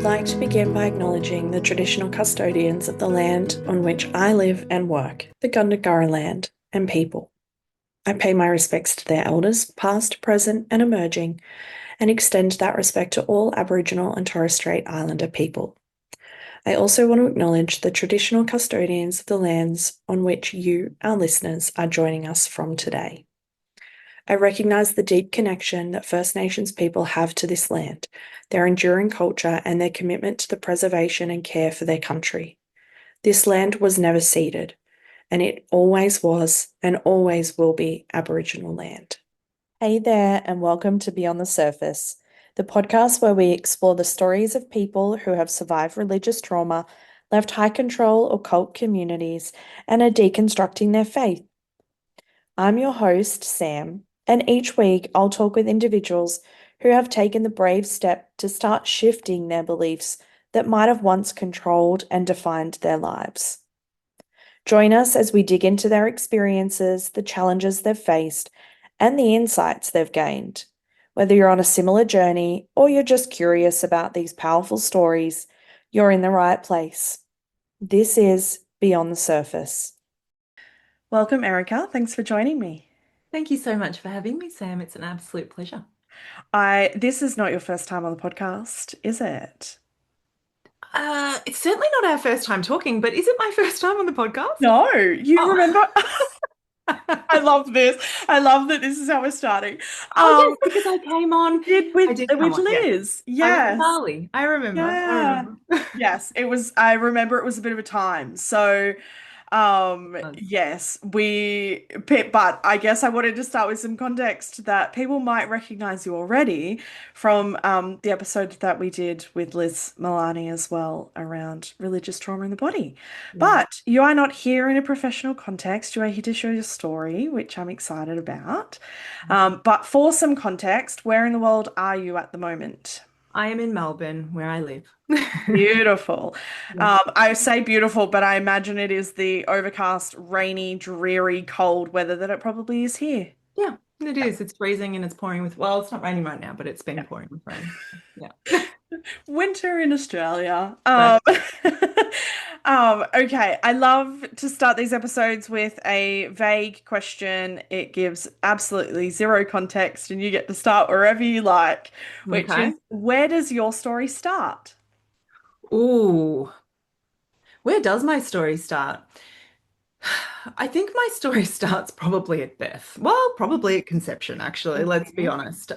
like to begin by acknowledging the traditional custodians of the land on which I live and work, the Gundungurra land and people. I pay my respects to their elders, past, present, and emerging, and extend that respect to all Aboriginal and Torres Strait Islander people. I also want to acknowledge the traditional custodians of the lands on which you, our listeners, are joining us from today. I recognise the deep connection that First Nations people have to this land, their enduring culture, and their commitment to the preservation and care for their country. This land was never ceded, and it always was and always will be Aboriginal land. Hey there, and welcome to Beyond the Surface, the podcast where we explore the stories of people who have survived religious trauma, left high control or cult communities, and are deconstructing their faith. I'm your host, Sam, and each week I'll talk with individuals who have taken the brave step to start shifting their beliefs that might have once controlled and defined their lives. Join us as we dig into their experiences, the challenges they've faced, and the insights they've gained. Whether you're on a similar journey or you're just curious about these powerful stories, you're in the right place. This is Beyond the Surface. Welcome, Erica. Thanks for joining me. Thank you so much for having me, Sam. It's an absolute pleasure. This is not your first time on the podcast, is it? It's certainly not our first time talking, but is it my first time on the podcast? No, you Oh, remember? I love this. I love that this is how we're starting. oh Um, yes, because I came on. did I with did come on. Yes, Liz. I was in Yes. Bali. I remember. I Yeah. remember. Yes, it was, I remember it was a bit of a time. So, yes, but I guess I wanted to start with some context that people might recognize you already from the episode that we did with Liz Milani as well around religious trauma in the body. Yeah. But you are not here in a professional context. You are here to share your story, which I'm excited about. But for some context, where in the world are you at the moment? I am in Melbourne, where I live. Beautiful. Yeah. I say beautiful, but I imagine it is the overcast, rainy, dreary, cold weather that it probably is here. Yeah, it Yeah. is. It's freezing and it's pouring with, well, it's not raining right now, but it's been Yeah. pouring with rain. Yeah. Winter in Australia. That's Okay. I love to start these episodes with a vague question. It gives absolutely zero context, and you get to start wherever you like, which is okay. where does your story start? Ooh, where does my story start? I think my story starts probably at birth. Well, probably at conception, actually, let's be Mhm. honest.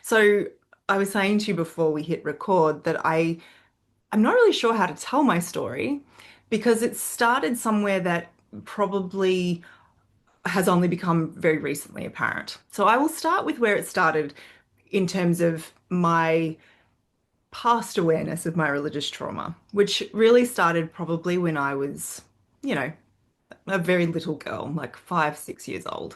So I was saying to you before we hit record that I'm not really sure how to tell my story because it started somewhere that probably has only become very recently apparent. So I will start with where it started in terms of my past awareness of my religious trauma, which really started probably when I was, you know, a very little girl, like 5, 6 years old.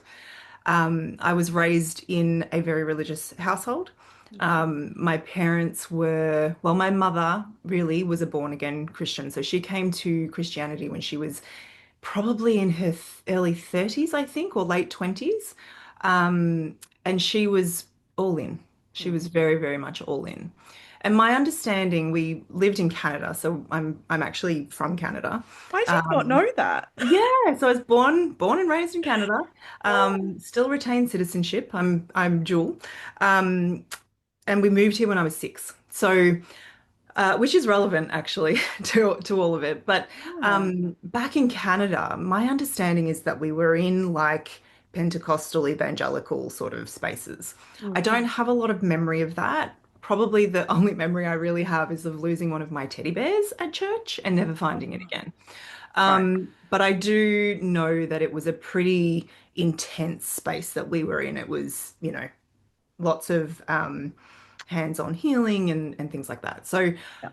I was raised in a very religious household. My parents were, well, my mother really was a born again Christian. So she came to Christianity when she was probably in her early 30s, I think, or late 20s. And she was all in. She was very, very much all in. And my understanding, we lived in Canada, so I'm actually from Canada. I did not Um, know that. yeah, so I was born and raised in Canada. Oh. Still retain citizenship. I'm dual. Um, and we moved here when I was 6. So which is relevant actually to all of it. But Yeah. back in Canada, my understanding is that we were in like Pentecostal evangelical sort of spaces. I Mm. don't have a lot of memory of that. Probably the only memory I really have is of losing one of my teddy bears at church and never finding it again. Right. But I do know that it was a pretty intense space that we were in. It was, lots of hands-on healing and things like that. So Yeah.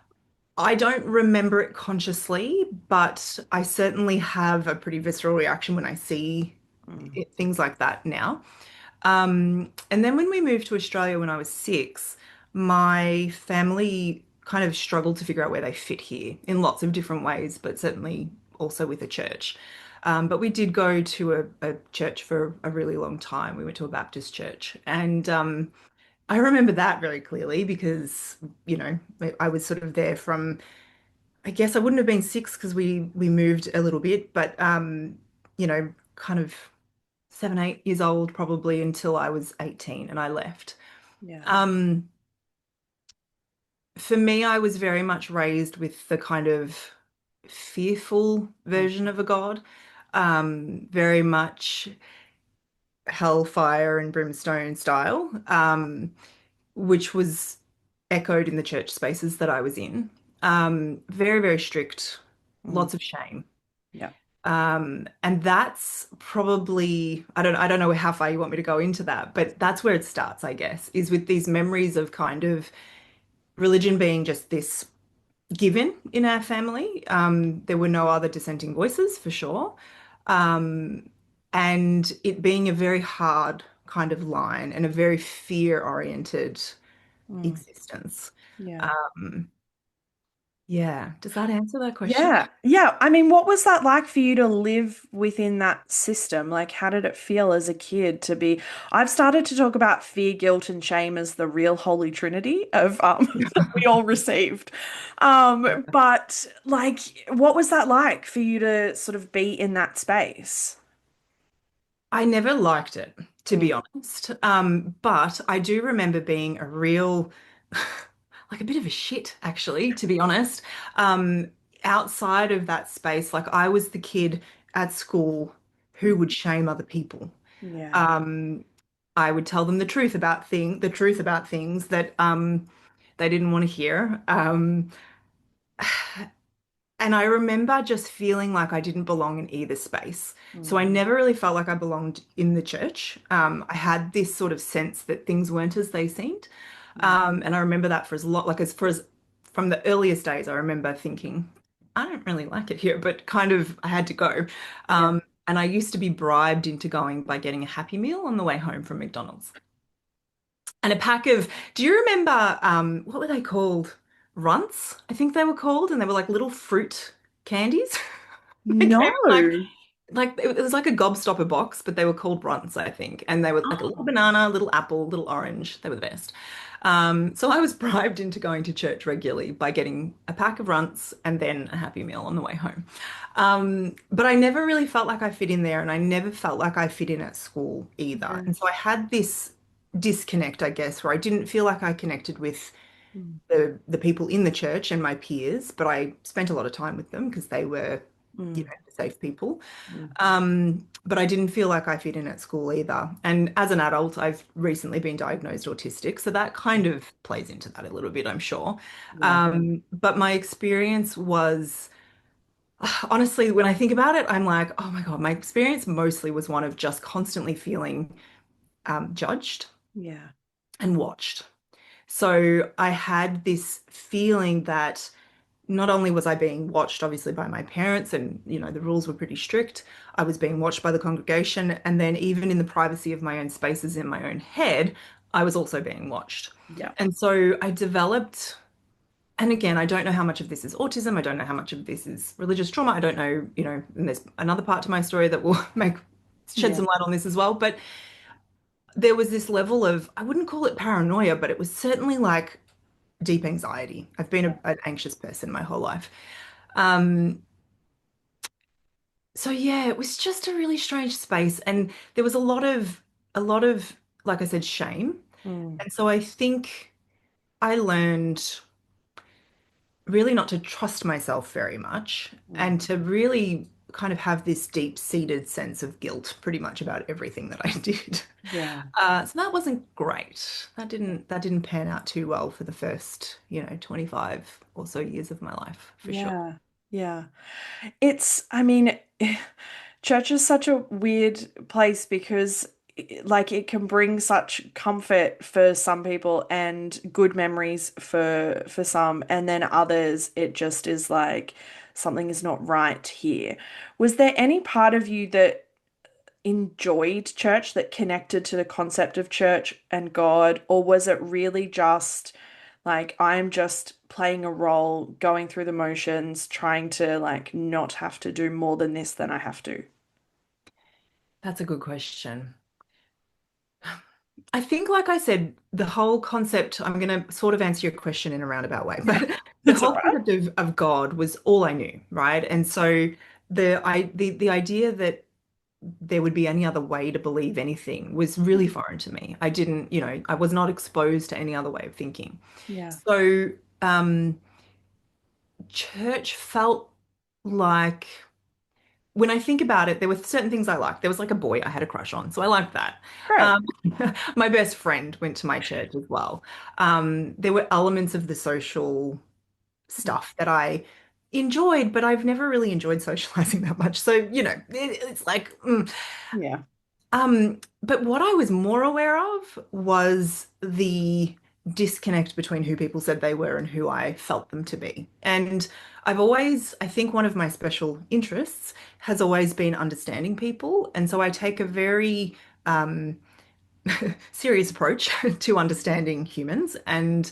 I don't remember it consciously, but I certainly have a pretty visceral reaction when I see Mm. things like that now. And then when we moved to Australia when I was 6, my family kind of struggled to figure out where they fit here in lots of different ways, but certainly also with a church. But we did go to a church for a really long time. We went to a Baptist church, and I remember that very clearly because, you know, I was sort of there from, I guess I wouldn't have been six because we moved a little bit, but you know, kind of 7, 8 years old probably until I was 18 and I left. Yeah. Um, for me, I was very much raised with the kind of fearful Mm. version of a God, very much hellfire and brimstone style, which was echoed in the church spaces that I was in. Very, very strict, Mm. lots of shame. Yeah. And that's probably, I don't know how far you want me to go into that, but that's where it starts, I guess, is with these memories of kind of religion being just this given in our family. There were no other dissenting voices for sure. Um, and it being a very hard kind of line and a very fear-oriented Mm. existence. Yeah. Um, yeah. Does that answer that question? Yeah. Yeah. I mean, what was that like for you to live within that system? Like, how did it feel as a kid to be? I've started to talk about fear, guilt, and shame as the real holy trinity of that we all received. But like, what was that like for you to sort of be in that space? I never liked it, to Mm. be honest. But I do remember being a real, like a bit of a shit, actually, to be honest. Um, outside of that space, like I was the kid at school who would shame other people. Yeah. Um, I would tell them the truth about things that they didn't want to hear. And I remember just feeling like I didn't belong in either space. So I Mm. never really felt like I belonged in the church. I had this sort of sense that things weren't as they seemed. Mm. And I remember that for as lot, like as for as from the earliest days, I remember thinking, I don't really like it here, but kind of I had to go. Yeah. And I used to be bribed into going by getting a Happy Meal on the way home from McDonald's. And a pack of, do you remember what were they called? Runts, I think they were called, and they were like little fruit candies. They came No. in like it was like a gobstopper box, but they were called runts, I think. And they were like a little Oh. banana, little apple, little orange. They were the best. So I was bribed into going to church regularly by getting a pack of runts and then a Happy Meal on the way home. But I never really felt like I fit in there, and I never felt like I fit in at school either. Yeah. And so I had this disconnect, I guess, where I didn't feel like I connected with Mm. the people in the church and my peers, but I spent a lot of time with them because they were, you Mm. know, safe people. Mm. But I didn't feel like I fit in at school either. And as an adult, I've recently been diagnosed autistic, so that kind of plays into that a little bit, I'm sure. Yeah. But my experience was, honestly, when I think about it, I'm like, oh my God, my experience mostly was one of just constantly feeling judged Yeah. and watched. So I had this feeling that not only was I being watched, obviously, by my parents, and you know, the rules were pretty strict, I was being watched by the congregation, and then even in the privacy of my own spaces in my own head, I was also being watched. Yeah. And so I developed, and again, I don't know how much of this is autism, I don't know how much of this is religious trauma, I don't know, you know, and there's another part to my story that will make shed Yeah. some light on this as well, but there was this level of, I wouldn't call it paranoia, but it was certainly like deep anxiety. I've been an anxious person my whole life. Um, so yeah, it was just a really strange space, and there was a lot of, like I said, shame. Mm. And so I think I learned really not to trust myself very much Mm. and to really kind of have this deep-seated sense of guilt pretty much about everything that I did. Yeah. So that wasn't great. That didn't pan out too well for the first, 25 or so years of my life, for sure. Yeah. Yeah. I mean, church is such a weird place because like it can bring such comfort for some people and good memories for some, and then others it just is like something is not right here. Was there any part of you that enjoyed church, that connected to the concept of church and God, or was it really just like I'm just playing a role, going through the motions, trying to like not have to do more than this than I have to? That's a good question. I think, like I said, the whole concept, I'm going to sort of answer your question in a roundabout way, but the That's all whole right. concept of God was all I knew, right? And so the idea that there would be any other way to believe anything was really foreign to me. I didn't, I was not exposed to any other way of thinking. Yeah. So, um, church felt like when I think about it, there were certain things I liked. There was like a boy I had a crush on, so I liked that. Great. Um, my best friend went to my church as well. There were elements of the social stuff that I enjoyed, but I've never really enjoyed socializing that much. So, it's like, Yeah. but what I was more aware of was the disconnect between who people said they were and who I felt them to be. And I think one of my special interests has always been understanding people. And so I take a very um, serious approach to understanding humans. And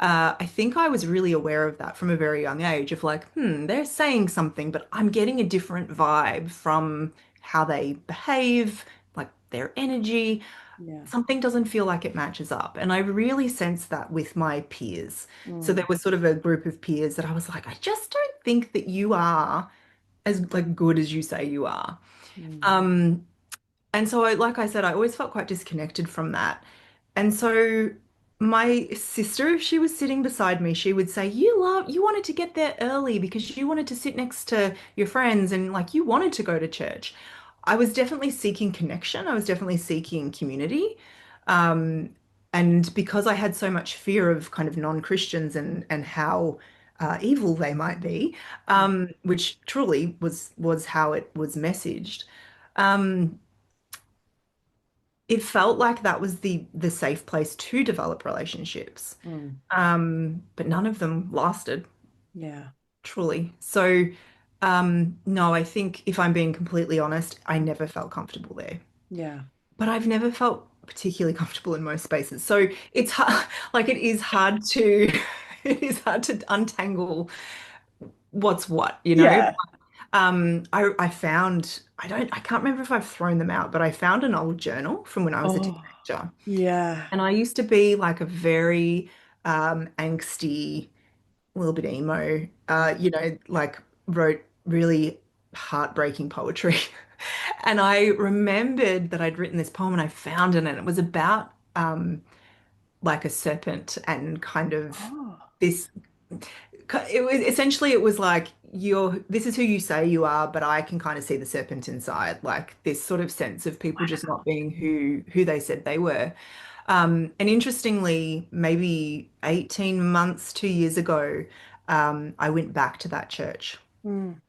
I think I was really aware of that from a very young age of like, they're saying something, but I'm getting a different vibe from how they behave, like their energy. Yeah. Something doesn't feel like it matches up. And I really sensed that with my peers. So there Mm. was sort of a group of peers that I was like, I just don't think that you are as like good as you say you are. Mm. Um, and so like I said, I always felt quite disconnected from that. And so my sister, if she was sitting beside me, she would say, you wanted to get there early because you wanted to sit next to your friends and like you wanted to go to church. I was definitely seeking connection. I was definitely seeking community. Um, and because I had so much fear of kind of non-Christians and how evil they might be, Yeah. which truly was how it was messaged. Um, it felt like that was the safe place to develop relationships. Mm. But none of them lasted, Yeah. truly. So, no, I think if I'm being completely honest, I never felt comfortable there. Yeah. But I've never felt particularly comfortable in most spaces. So it's hard, like it is hard to it is hard to untangle what's what, you know? Yeah. I found I can't remember if I've thrown them out, but I found an old journal from when I was a Oh, teenager. yeah. And I used to be like a very angsty, little bit emo, like wrote really heartbreaking poetry. And I remembered that I'd written this poem and I found it, and it was about like a serpent and kind of Oh, this it was like this is who you say you are, but I can kind of see the serpent inside, like this sort of sense of people just not being who they said they were. And interestingly, maybe 18 months, 2 years ago, I went back to that church. mm,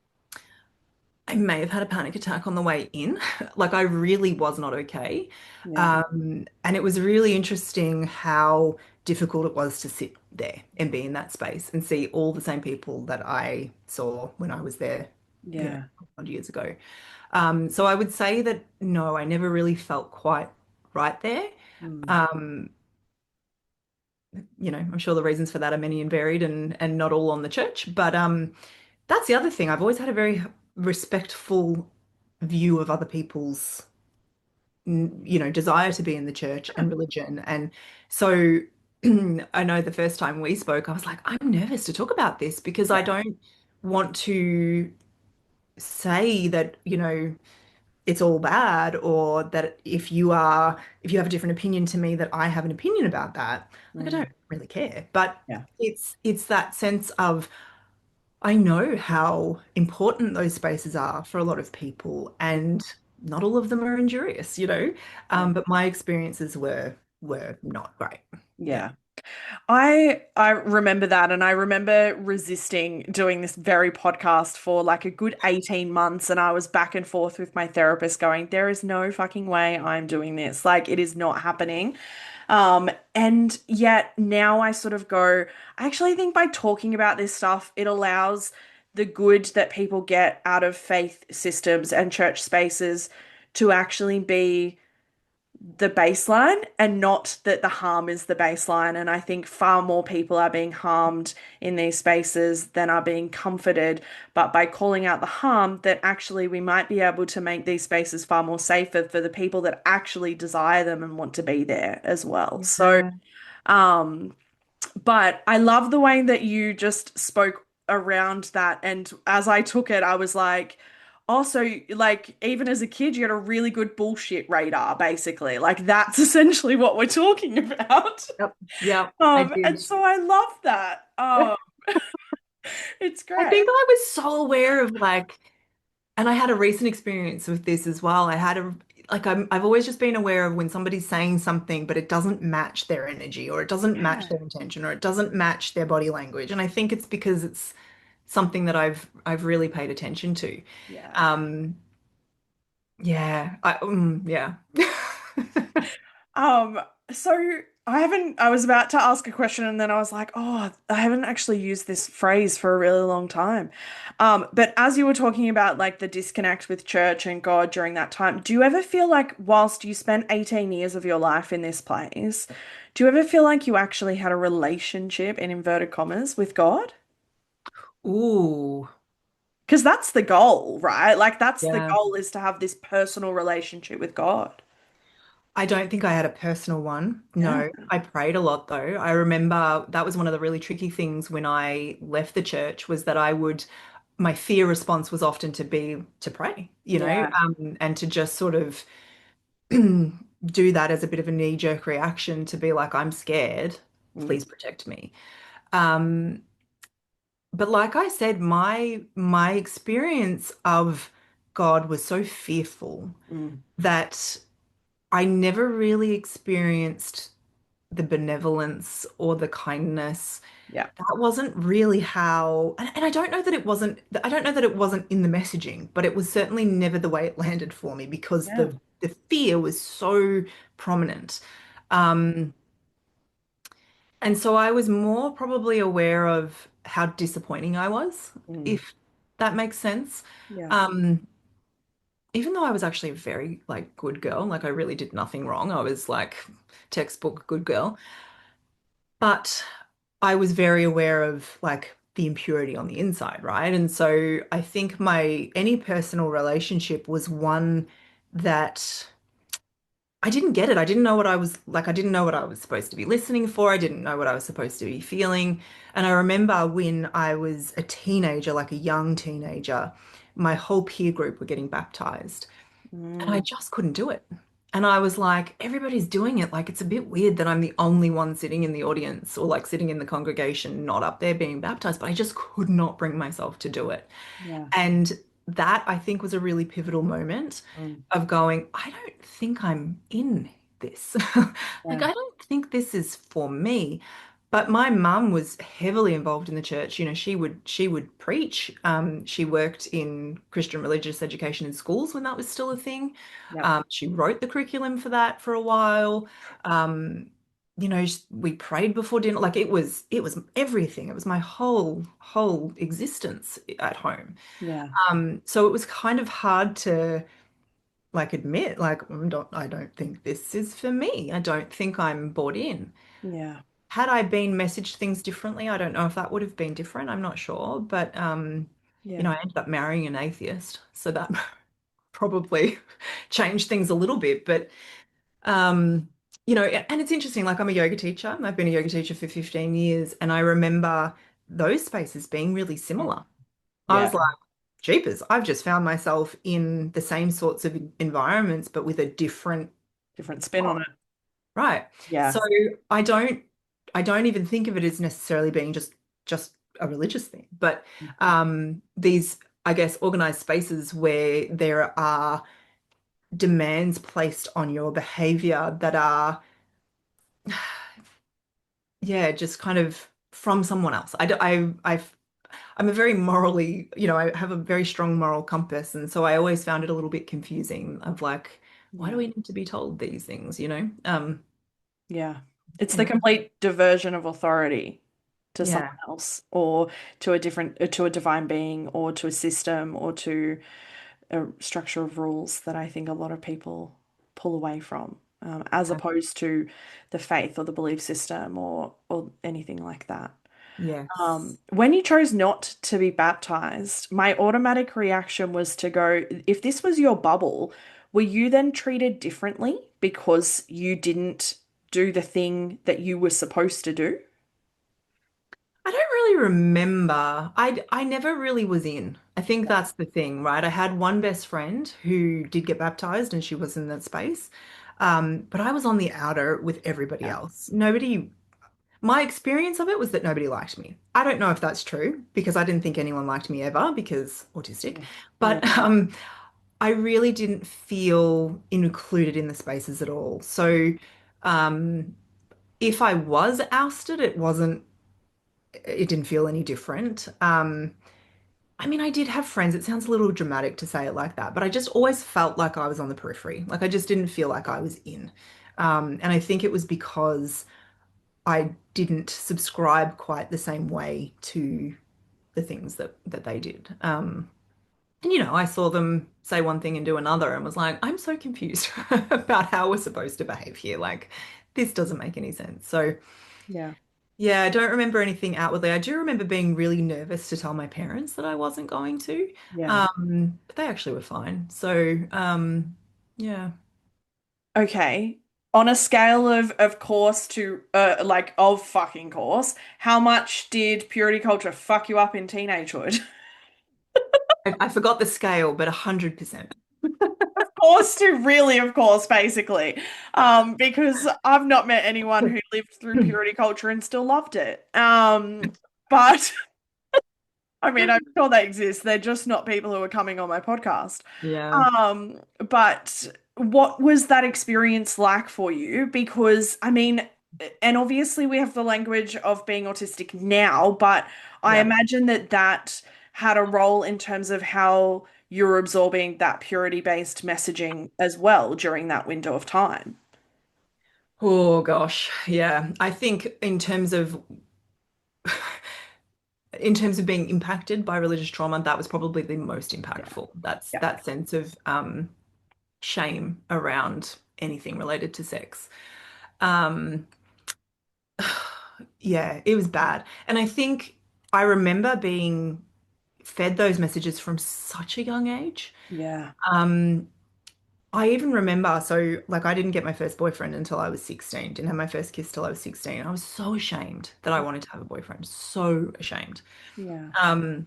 I may have had a panic attack on the way in. Like I really was not okay. yeah. And it was really interesting how difficult it was to sit there and be in that space and see all the same people that I saw when I was there, Yeah. odd years ago. So I would say that no, I never really felt quite right there. Mm, Um, I'm sure the reasons for that are many and varied and not all on the church. But that's the other thing. I've always had a very respectful view of other people's, desire to be in the church and religion. And so I know the first time we spoke, I was like, I'm nervous to talk about this because I yeah. don't want to say that, it's all bad or that if you have a different opinion to me that I have an opinion about that. Like I Mm, don't really care. But yeah. it's that sense of I know how important those spaces are for a lot of people, and not all of them are injurious. Yeah. But my experiences were not great. Yeah. Yeah. I remember that, and I remember resisting doing this very podcast for like a good 18 months, and I was back and forth with my therapist going, there is no fucking way I'm doing this. Like it is not happening. And yet now I sort of go, I actually think by talking about this stuff, it allows the good that people get out of faith systems and church spaces to actually be the baseline and not that the harm is the baseline. And I think far more people are being harmed in these spaces than are being comforted. But by calling out the harm, that actually we might be able to make these spaces far more safer for the people that actually desire them and want to be there as well. So, Yeah. um, but I love the way that you just spoke around that. And as I took it, I was like, also, like, even as a kid, you got a really good bullshit radar, basically. Like, that's essentially what we're talking about. Yep. Yep. I And did. so I love that. It's I great. think I was so aware of like, and I had a recent experience with this as well. I had a like I've always just been aware of when somebody's saying something, but it doesn't match their energy or it doesn't match Yeah. their intention or it doesn't match their body language. And I think it's because it's something that I've really paid attention to. Yeah. Um, yeah. Um, so I was about to ask a question and then I was like, oh, I haven't actually used this phrase for a really long time. But as you were talking about like the disconnect with church and God during that time, do you ever feel like whilst you spent 18 years of your life in this place, do you ever feel like you actually had a relationship in inverted commas with God? Ooh, Because that's the goal, right? Like that's the yeah. goal is to have this personal relationship with God. I don't think I had a personal one. Yeah. No, I prayed a lot though. I remember that was one of the really tricky things when I left the church was that my fear response was often to be to pray, Yeah. and to just sort of do that as a bit of a knee-jerk reaction to be like, I'm scared, Mm, please protect me. Um, but like I said, my experience of God was so fearful mm. that I never really experienced the benevolence or the kindness. Yeah. That wasn't really how, and I don't know that it wasn't in the messaging, but it was certainly never the way it landed for me because Yeah. the fear was so prominent. Um, and so I was more probably aware of how disappointing I was, Mm. if that makes sense. Yeah. Um, Even though I was actually a very like good girl, like I really did nothing wrong. I was like textbook good girl. But I was very aware of like the impurity on the inside, right? And so I think my any personal relationship was one that I didn't get it. I didn't know what I was like. I didn't know what I was supposed to be listening for. I didn't know what I was supposed to be feeling. And I remember when I was a teenager, like a young teenager, my whole peer group were getting baptized. And I Mm. just couldn't do it. And I was like, everybody's doing it. Like, it's a bit weird that I'm the only one sitting in the audience or like sitting in the congregation, not up there being baptized. But I just could not bring myself to do it. Yeah. And that I think was a really pivotal moment Mm. of going, I don't think I'm in this. Like, Yeah. I don't think this is for me. But my mum was heavily involved in the church. You know, she would preach. She worked in Christian religious education in schools when that was still a thing. Yeah. She wrote the curriculum for that for a while. Um, we prayed before dinner. Like it was everything. It was my whole existence at home. Yeah. So it was kind of hard to like admit, like I don't think this is for me. I don't think I'm bought in. Yeah. Had I been messaged things differently, I don't know if that would have been different. I'm not sure. But Yeah. I ended up marrying an atheist. So that probably changed things a little bit. But um, and it's interesting, like I'm a yoga teacher. I've been a yoga teacher for 15 years, and I remember those spaces being really Mm. similar. I Yeah. was like, jeepers, I've just found myself in the same sorts of environments, but with a different Different spin on it. right. Yeah. So I don't I don't even think of it as necessarily being just a religious thing, but these I guess organized spaces where there are demands placed on your behavior that are yeah, just kind of from someone else. I'm a very morally, I have a very strong moral compass, and so I always found it a little bit confusing of like, why do Yeah. we need to be told these things? Yeah. It's the Anyway, complete diversion of authority to someone yeah. else or to a different, to a divine being or to a system or to a structure of rules that I think a lot of people pull away from. as opposed to the faith or the belief system or anything like that. Yes. When you chose not to be baptized, my automatic reaction was to go, if this was your bubble, were you then treated differently because you didn't do the thing that you were supposed to do? I don't really remember. I never really was in. I think that's the thing, right? I had one best friend who did get baptized and she was in that space. But I was on the outer with everybody Yeah. else. Nobody, my experience of it was that nobody liked me. I don't know if that's true because I didn't think anyone liked me ever because autistic. Yeah. But I really didn't feel included in the spaces at all. So um, if I was ousted, it didn't feel any different. I mean, I did have friends. It sounds a little dramatic to say it like that, but I just always felt like I was on the periphery. Like I just didn't feel like I was in. And I think it was because I didn't subscribe quite the same way to the things that they did. And I saw them say one thing and do another and was like, I'm so confused about how we're supposed to behave here. Like, this doesn't make any sense. So, Yeah. yeah, I don't remember anything outwardly. I do remember being really nervous to tell my parents that I wasn't going to. Yeah. But they actually were fine. So, yeah. Okay. On a scale of course to like of fucking course, how much did purity culture fuck you up in teenagehood? I forgot the scale, but 100%. Of course to really of course, basically. Because I've not met anyone who lived through purity culture and still loved it. But I mean, I'm sure they exist. They're just not people who are coming on my podcast. Yeah. But what was that experience like for you? Because, I mean, and obviously we have the language of being autistic now, but I Yeah. imagine that that had a role in terms of how you're absorbing that purity-based messaging as well during that window of time. Oh gosh. Yeah. I think in terms of being impacted by religious trauma, that was probably the most Yeah. impactful. That's Yeah. that sense of shame around anything related to sex. Um, yeah, it was bad. And I think I remember being fed those messages from such a young age. Yeah. Um, I even remember, so like I didn't get my first boyfriend until I was 16, didn't have my first kiss till I was 16. I was so ashamed that I wanted to have a boyfriend, so ashamed. Yeah. Um,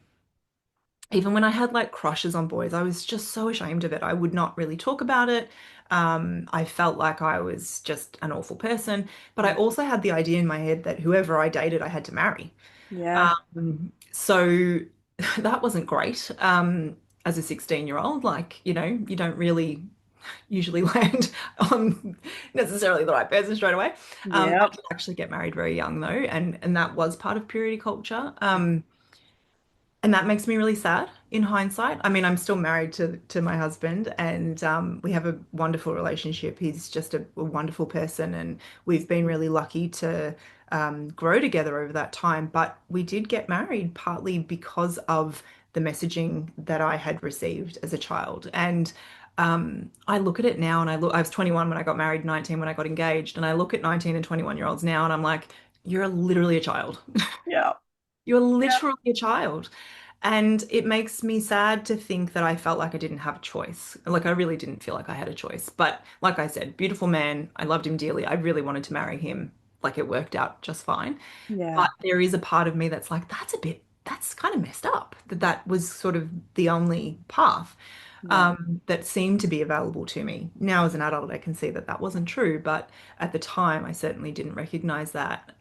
Even when I had like crushes on boys, I was just so ashamed of it. I would not really talk about it. I felt like I was just an awful person, but I Yeah. also had the idea in my head that whoever I dated, I had to marry. Yeah. So that wasn't great. As a 16-year-old, like, you don't really usually land on necessarily the right person straight away. I Yep. did actually get married very young though, and that was part of purity culture. And that makes me really sad in hindsight. I mean, I'm still married to my husband, and we have a wonderful relationship. He's just a wonderful person, and we've been really lucky to grow together over that time. But we did get married partly because of the messaging that I had received as a child. And I look at it now, and I was 21 when I got married, 19 when I got engaged, and I look at 19 and 21-year-olds now, and I'm like, you're literally a child. Yeah. You're Yeah. literally a child. And it makes me sad to think that I felt like I didn't have a choice. Like I really didn't feel like I had a choice. But like I said, beautiful man. I loved him dearly. I really wanted to marry him. Like it worked out just fine. Yeah. But there is a part of me that's like, that's kind of messed up. That was sort of the only path Yeah. that seemed to be available to me. Now, as an adult, I can see that that wasn't true. But at the time, I certainly didn't recognize that.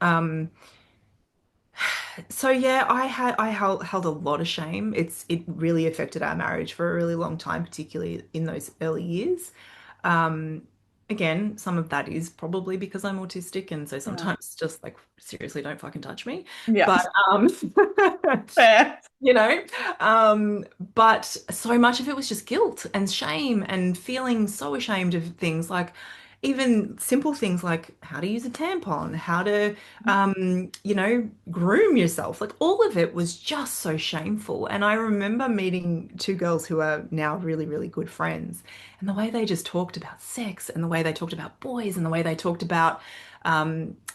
So yeah, I held a lot of shame. It really affected our marriage for a really long time, particularly in those early years. Um, Again, some of that is probably because I'm autistic, and so Yeah. sometimes just like seriously, don't fucking touch me. Yeah. But Fair. you know, but so much of it was just guilt and shame and feeling so ashamed of things like. even simple things like how to use a tampon, how to, groom yourself. Like all of it was just so shameful. And I remember meeting two girls who are now really, really good friends, and the way they just talked about sex, and the way they talked about boys, and the way they talked about,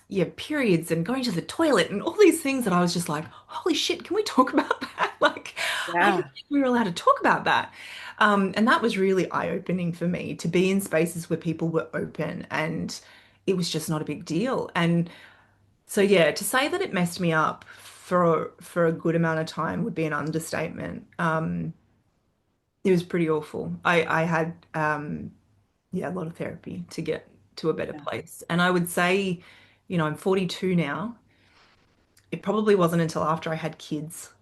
yeah, periods and going to the toilet and all these things that I was just like, holy shit, can we talk about that? Like, I didn't Yeah. think we were allowed to talk about that. And that was really eye-opening for me to be in spaces where people were open and it was just not a big deal. And so yeah, to say that it messed me up for a good amount of time would be an understatement. It was pretty awful. I had yeah, a lot of therapy to get to a better Yeah. place. And I would say, I'm 42 now. It probably wasn't until after I had kids,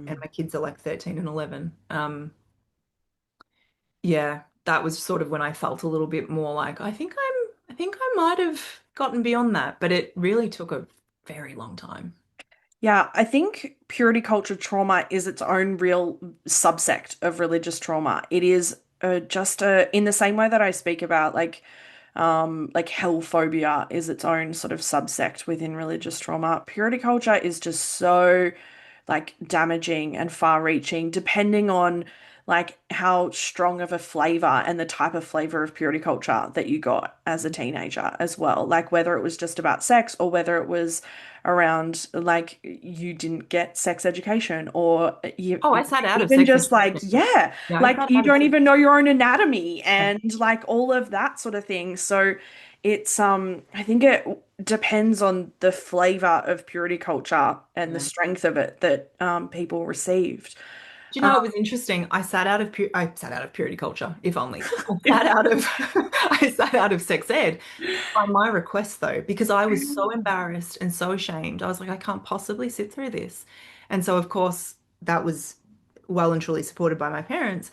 and Mm. my kids are like 13 and 11. Yeah, that was sort of when I felt a little bit more like I think I might have gotten beyond that, but it really took a very long time. Yeah, I think purity culture trauma is its own real subsect of religious trauma. It is just in the same way that I speak about like hell phobia is its own sort of subsect within religious trauma. Purity culture is just so like damaging and far-reaching, depending on like how strong of a flavor and the type of flavor of purity culture that you got as a teenager as well. Like whether it was just about sex or whether it was around like you didn't get sex education or you Oh, I sat out of even sex just like education. yeah, Yeah, I like sat you out of don't sex. even know your own anatomy Yeah. and like all of that sort of thing. So it's I think it depends on the flavor of purity culture and the Yeah. strength of it that people received. Do you Um, know it was interesting? I sat out of purity culture, if only. I sat out of I sat out of sex ed by my request though, because I was so embarrassed and so ashamed. I was like, I can't possibly sit through this. And so of course that was well and truly supported by my parents.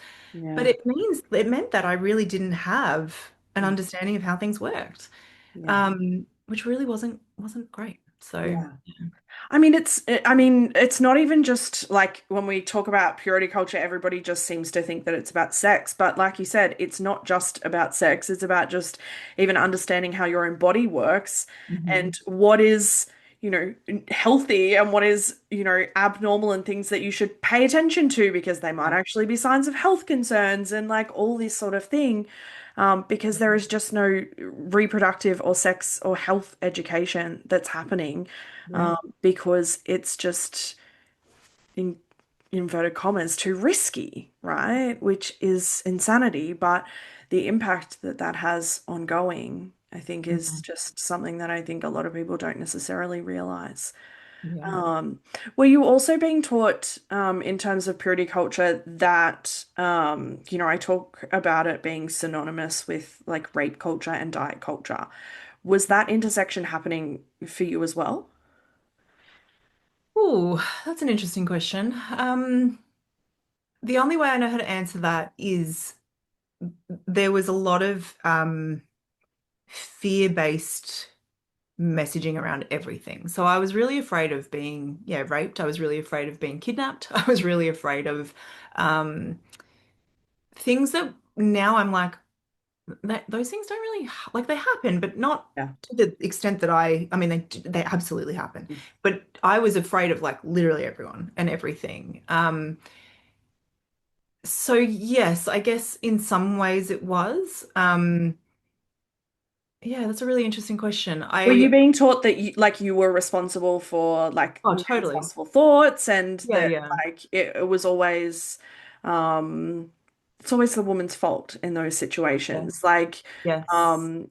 But yeah, it meant that I really didn't have an mm, understanding of how things worked, yeah, which really wasn't great. So yeah. I mean, it's not even just like when we talk about purity culture, everybody just seems to think that it's about sex. But like you said, it's not just about sex. It's about just even understanding how your own body works mhm. and what is, healthy and what is, abnormal and things that you should pay attention to because they might Yeah. actually be signs of health concerns and like all this sort of thing. Because there is just no reproductive or sex or health education that's happening Yeah. because it's just in inverted commas too risky, right? Which is insanity, but the impact that that has ongoing, I think, is Mhm. just something that I think a lot of people don't necessarily realize. Yeah. Um, were you also being taught, in terms of purity culture that, I talk about it being synonymous with like rape culture and diet culture. Was that intersection happening for you as well? Oh, that's an interesting question. The only way I know how to answer that is there was a lot of fear-based messaging around everything. So I was really afraid of being, yeah, raped. I was really afraid of being kidnapped. I was really afraid of um, things that now I'm like, those things don't really like they happen, but not Yeah. to the extent that I mean, they absolutely happen. But I was afraid of like literally everyone and everything. So yes, I guess in some ways it was. Yeah, that's a really interesting question. Were you being taught that you were responsible for like Oh, men's totally. lustful thoughts and Yeah, that yeah. like it was always um it's always the woman's fault in those Yeah. situations. Like Yes.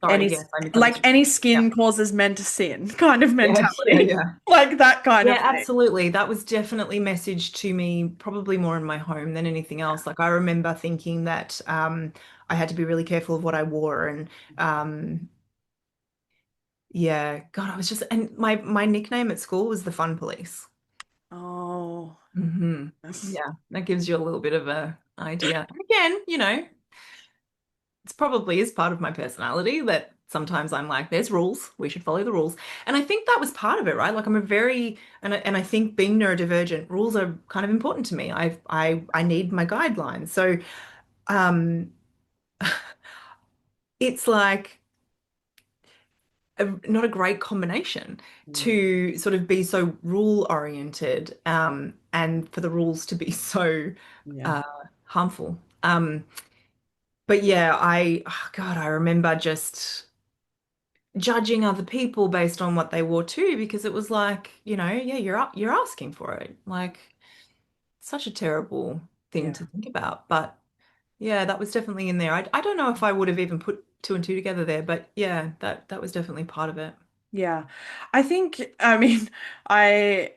Sorry, any yes, I like misunderstood. any Yeah. skin causes men to sin kind of Yeah, yeah, mentality. yeah. Like that kind Yeah, of thing. absolutely. That was definitely messaged to me probably more in my home than anything else. Like I remember thinking that I had to be really careful of what I wore and yeah, God, I was just and my nickname at school was the Fun Police. Oh, Hmm. yes. Yeah, that gives you a little bit of a idea. Again, it's probably is part of my personality that sometimes I'm like, there's rules, we should follow the rules. And I think that was part of it, right? Like I'm a very and I think being neurodivergent, rules are kind of important to me. I need my guidelines. So um it's like not a great combination Mm. to sort of be so rule oriented, and for the rules to be so Yeah. uh, harmful. But yeah, oh God, I remember just judging other people based on what they wore too, because it was like, yeah, you're asking for it. Like, such a terrible thing Yeah. to think about. But yeah, that was definitely in there. I don't know if I would have even put two and two together there, but yeah, that was definitely part of it. Yeah. I think, I mean, I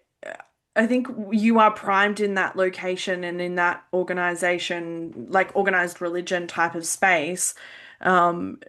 I think you are primed in that location and in that organization, like organized religion type of space, um,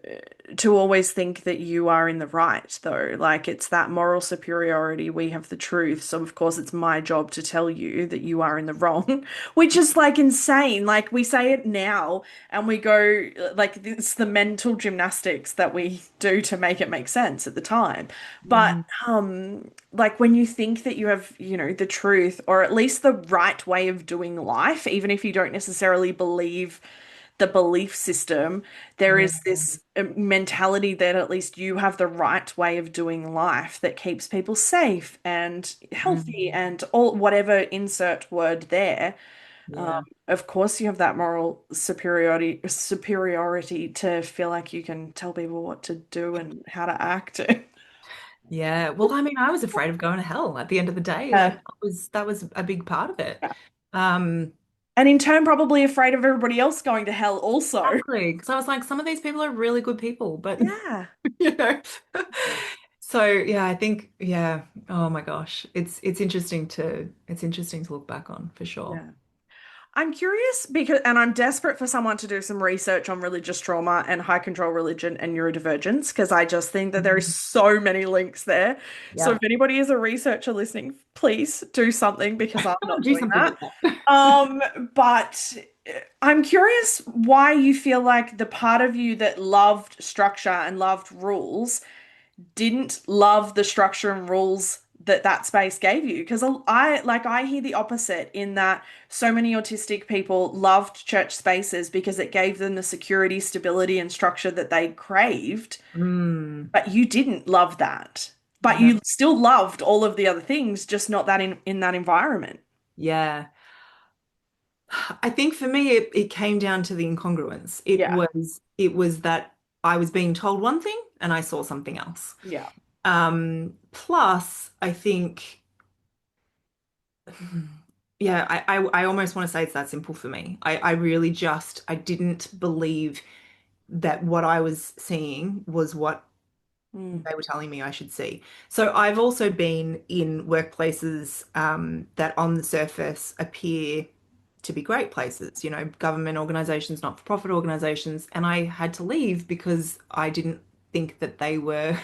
to always think that you are in the right, though. Like it's that moral superiority, we have the truth. So, of course, it's my job to tell you that you are in the wrong, which is like insane. Like we say it now and we go, like, it's the mental gymnastics that we do to make it make sense at the time. But, Mhm. like when you think that you have, the truth or at least the right way of doing life, even if you don't necessarily believe the belief system, there Yeah. is this mentality that at least you have the right way of doing life that keeps people safe and healthy Mm. and all whatever insert word there. Um, Yeah. of course, you have that moral superiority to feel like you can tell people what to do and how to act. Yeah. Well, I mean, I was afraid of going to hell at the end of the day. Like Yeah. that was a big part of it. Um, And in turn, probably afraid of everybody else going to hell also. exactly. Because I was like, some of these people are really good people, but Yeah. you know. Yeah. So yeah, I think yeah. Oh my gosh, it's interesting to look back on for sure. Yeah. I'm curious because, and I'm desperate for someone to do some research on religious trauma and high control religion and neurodivergence because I just think that there is Mhm. so many links there. So if Yeah. anybody is a researcher listening, please do something because I'm not Do doing something that. with that. Um, but I'm curious why you feel like the part of you that loved structure and loved rules didn't love the structure and rules that that space gave you because I hear the opposite in that so many autistic people loved church spaces because it gave them the security, stability, and structure that they craved, Mm, but you didn't love that. But no. you still loved all of the other things, just not that in that environment. Yeah. I think for me it came down to the incongruence. It Yeah. was it was that I was being told one thing and I saw something else. Yeah. Plus, I think yeah, I almost want to say it's that simple for me. I really just I didn't believe that what I was seeing was what Mm, they were telling me I should see. So I've also been in workplaces that on the surface appear to be great places, government organizations, not-for-profit organizations, and I had to leave because I didn't think that they were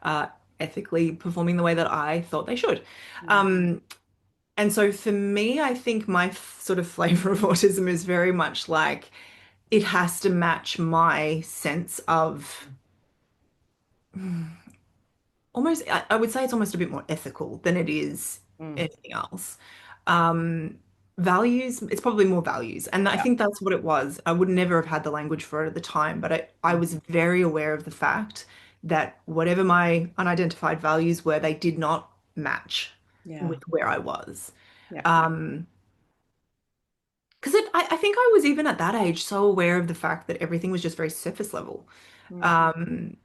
uh, ethically performing the way that I thought they should. mm, And so for me, I think my sort of flavor of autism is very much like it has to match my sense of almost, I would say it's almost a bit more ethical than it is mm. anything else. Um, Values, it's probably more values. And I Yeah. think that's what it was. I would never have had the language for it at the time, but I Mm. was very aware of the fact that whatever my unidentified values were, they did not match Yeah. with where I was. Yeah. Um, because I think I was even at that age so aware of the fact that everything was just very surface level. Mm. Um,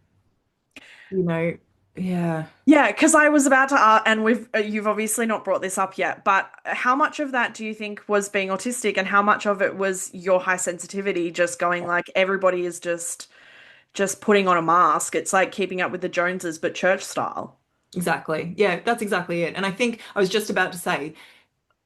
you know, yeah. Yeah, because I was about to, and you've obviously not brought this up yet, but how much of that do you think was being autistic, and how much of it was your high sensitivity, just going like everybody is just putting on a mask? It's like keeping up with the Joneses, but church style. Exactly. Yeah, that's exactly it. And I think I was just about to say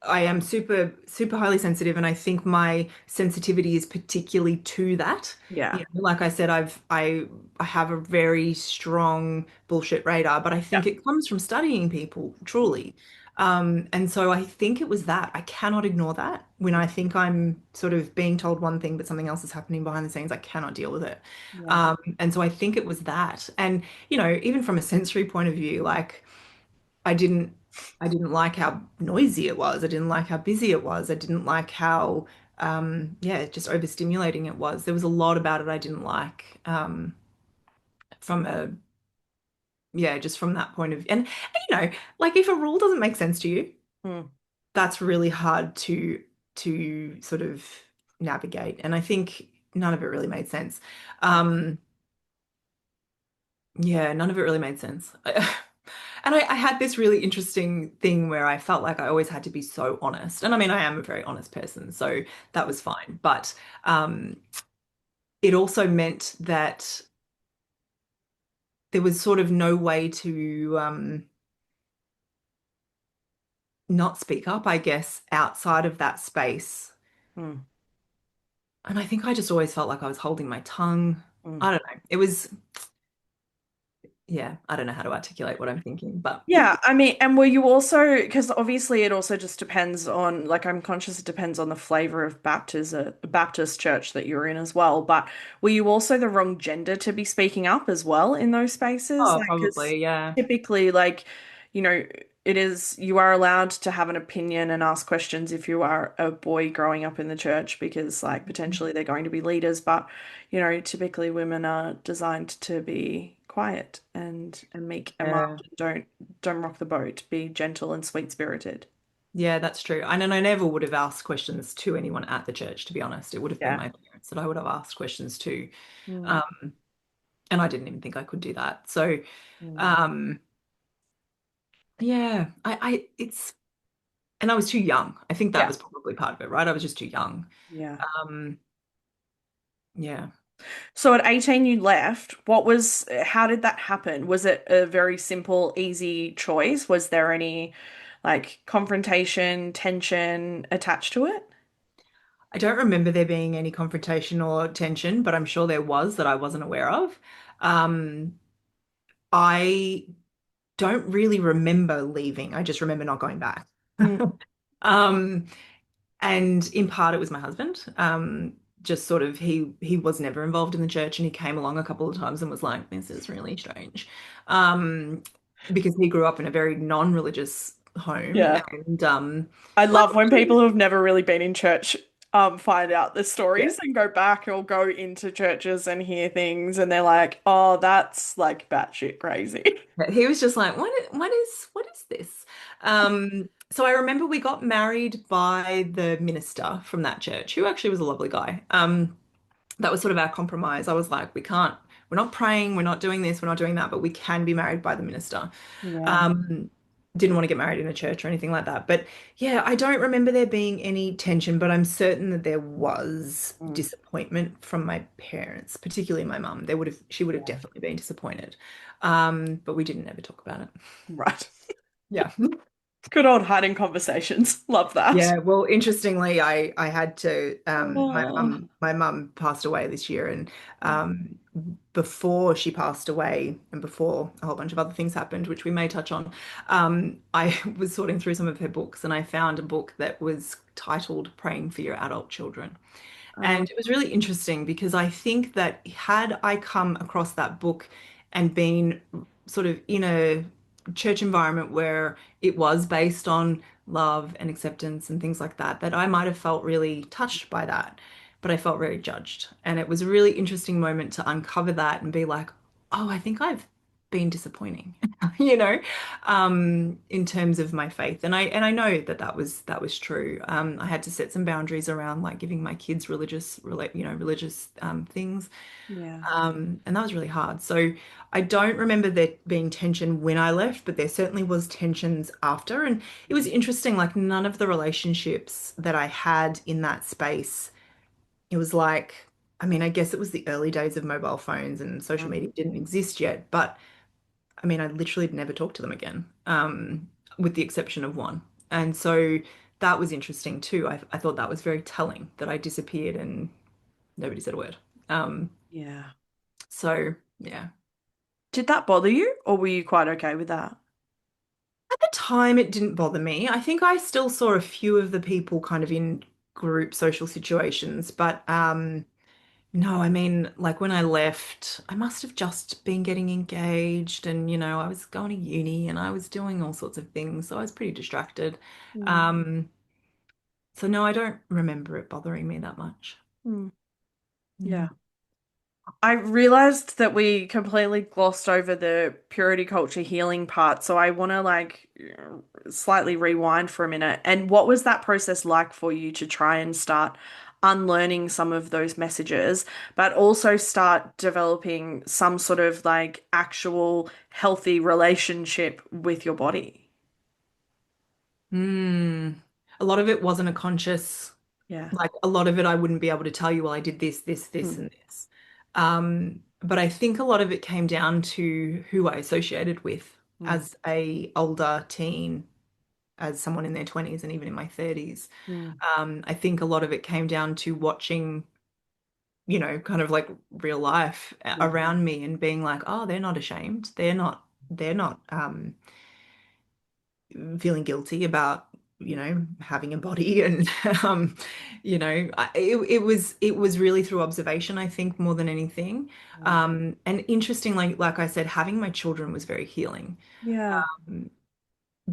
I am super, super highly sensitive, and I think my sensitivity is particularly to that. Yeah, Like I said, I have a very strong bullshit radar, but I yeah, think it comes from studying people, truly. And so I think it was that. I cannot ignore that. When I think I'm sort of being told one thing, but something else is happening behind the scenes, I cannot deal with it. yeah, And so I think it was that. And, even from a sensory point of view, like I didn't I didn't like how noisy it was. I didn't like how busy it was. I didn't like how yeah, just overstimulating it was. There was a lot about it I didn't like from a yeah, just from that point of view. And like if a rule doesn't make sense to you, Mm, that's really hard to sort of navigate. And I think none of it really made sense. Um, yeah, none of it really made sense. And I had this really interesting thing where I felt like I always had to be so honest. And I mean, I am a very honest person, so that was fine. But um, it also meant that there was sort of no way to not speak up, I guess, outside of that space. mm, And I think I just always felt like I was holding my tongue. mm. I don't know. It was, yeah, I don't know how to articulate what I'm thinking, but Yeah, I mean, and were you also, because obviously it also just depends on, like, I'm conscious it depends on the flavor of Baptist church that you're in as well, but were you also the wrong gender to be speaking up as well in those spaces? oh, Like, because probably, yeah. typically, like, you know, it is, you are allowed to have an opinion and ask questions if you are a boy growing up in the church because, like, potentially they're going to be leaders, but typically women are designed to be quiet and meek and mild Yeah. and don't rock the boat. Be gentle and sweet spirited. Yeah, that's true. And then I never would have asked questions to anyone at the church, to be honest. It would have been Yeah. my parents that I would have asked questions to. Mm, Um, and I didn't even think I could do that. So, mm. um, yeah, and I was too young. I think that Yeah. was probably part of it, right? I was just too young. Yeah. Um, yeah. So at 18 you left. How did that happen? Was it a very simple, easy choice? Was there any like confrontation, tension attached to it? I don't remember there being any confrontation or tension, but I'm sure there was that I wasn't aware of. Um, I don't really remember leaving. I just remember not going back. Mm, Um, and in part it was my husband. Just sort of he was never involved in the church and he came along a couple of times and was like, this is really strange. Um, because he grew up in a very non-religious home yeah. and I like love when people who have never really been in church find out the yeah. stories and go back or go into churches and hear things and they're like, oh, that's like batshit crazy. He was just like, what is this? So I remember we got married by the minister from that church, who actually was a lovely guy. That was sort of our compromise. I was like, we're not praying, we're not doing this, we're not doing that, but we can be married by the minister. Yeah. Um, didn't want to get married in a church or anything like that. But yeah, I don't remember there being any tension, but I'm certain that there was Mm, disappointment from my parents, particularly my mum. She would have yeah. definitely been disappointed. But we didn't ever talk about it. Right. Yeah. Good old hiding conversations. Love that. Yeah, well, interestingly, I had to Oh. my mum passed away this year, and um, before she passed away, and before a whole bunch of other things happened, which we may touch on, I was sorting through some of her books, and I found a book that was titled "Praying for Your Adult Children." Uh, And it was really interesting because I think that had I come across that book and been sort of in a church environment where it was based on love and acceptance and things like that, that I might have felt really touched by that. But I felt very judged. And it was a really interesting moment to uncover that and be like, oh, I think I've been disappointing, you know, in terms of my faith. And I know that that was true. I had to set some boundaries around like giving my kids religious things. yeah. And that was really hard. So I don't remember there being tension when I left, but there certainly was tensions after. And it was interesting, like none of the relationships that I had in that space, it was like, I mean, I guess it was the early days of mobile phones and social Mm, media didn't exist yet, but I mean, I literally never talked to them again, with the exception of one. And so that was interesting too. I thought that was very telling that I disappeared and nobody said a word. Um, yeah. so yeah. Did that bother you, or were you quite okay with that? At the time, it didn't bother me. I think I still saw a few of the people kind of in group social situations, but no, I mean, like when I left, I must have just been getting engaged and, I was going to uni and I was doing all sorts of things. So I was pretty distracted. Mm, Um, so no, I don't remember it bothering me that much. mm, Yeah. yeah. I realized that we completely glossed over the purity culture healing part, so I want to slightly rewind for a minute. And what was that process like for you to try and start unlearning some of those messages, but also start developing some sort of like actual healthy relationship with your body? Hmm. A lot of it wasn't a conscious, Yeah. like a lot of it I wouldn't be able to tell you, well, I did this, this, this, Mm, and this. But I think a lot of it came down to who I associated with mm, as a older teen, as someone in their 20s and even in my 30s. mm, I think a lot of it came down to watching, kind of like real life mm, around me and being like, oh, they're not ashamed. They're not feeling guilty about, having a body and it was really through observation, I think, more than anything. mm. And interesting, like I said, having my children was very healing. Yeah. Um,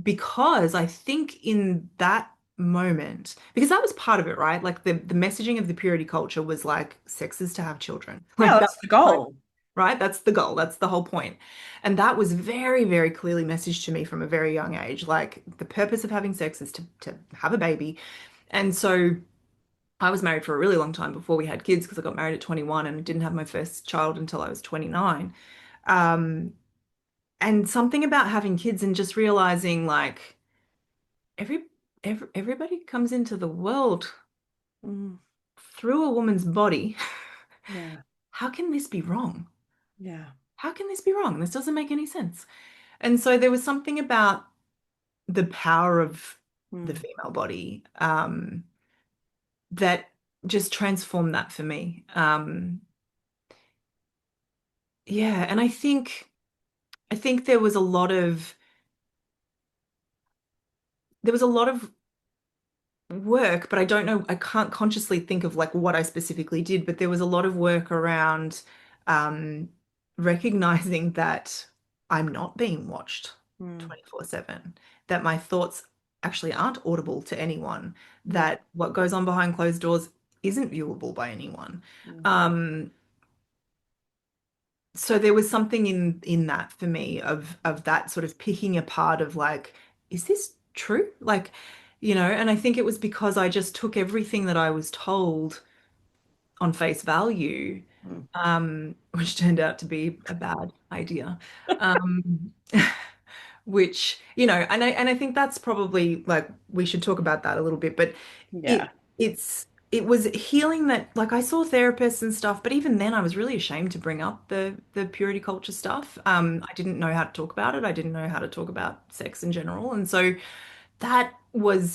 because I think in that moment, because that was part of it, right? Like the messaging of the purity culture was like sex is to have children. Yeah, Like that that's the goal. right? That's the goal. That's the whole point. And that was very, very clearly messaged to me from a very young age. Like the purpose of having sex is to have a baby. And so I was married for a really long time before we had kids because I got married at 21 and didn't have my first child until I was 29. Um, and something about having kids and just realizing like every, everybody comes into the world Mm, through a woman's body. yeah. How can this be wrong? Yeah. How can this be wrong? This doesn't make any sense. And so there was something about the power of the Mm, female body that just transformed that for me. Yeah, and I think there was a lot of work, but I don't know, I can't consciously think of like what I specifically did, but there was a lot of work around um, recognizing that I'm not being watched mm, 24/7, that my thoughts actually aren't audible to anyone, yeah. that what goes on behind closed doors isn't viewable by anyone. Mm, Um, so there was something in that for me of that sort of picking apart of like, is this true? Like, and I think it was because I just took everything that I was told on face value, mm. which turned out to be a bad idea. Um, which, and I think that's probably like we should talk about that a little bit, but it Yeah. it was healing that like I saw therapists and stuff, but even then I was really ashamed to bring up the purity culture stuff. I didn't know how to talk about it. I didn't know how to talk about sex in general. And so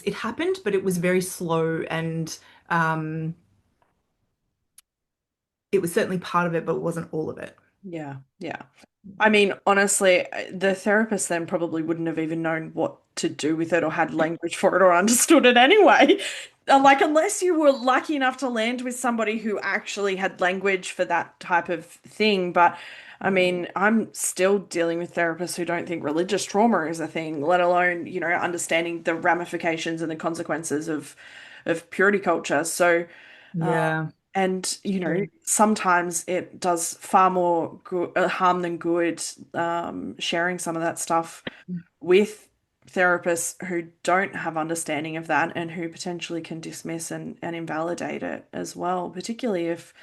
it happened, but it was very slow and um it was certainly part of it, but it wasn't all of it. Yeah. Yeah. I mean, honestly, the therapist then probably wouldn't have even known what to do with it or had language for it or understood it anyway. Like, unless you were lucky enough to land with somebody who actually had language for that type of thing. But I mean, I'm still dealing with therapists who don't think religious trauma is a thing, let alone, understanding the ramifications and the consequences of purity culture. So, Yeah. and, True. sometimes it does far more good, harm than good, sharing some of that stuff with therapists who don't have understanding of that and who potentially can dismiss and invalidate it as well, particularly if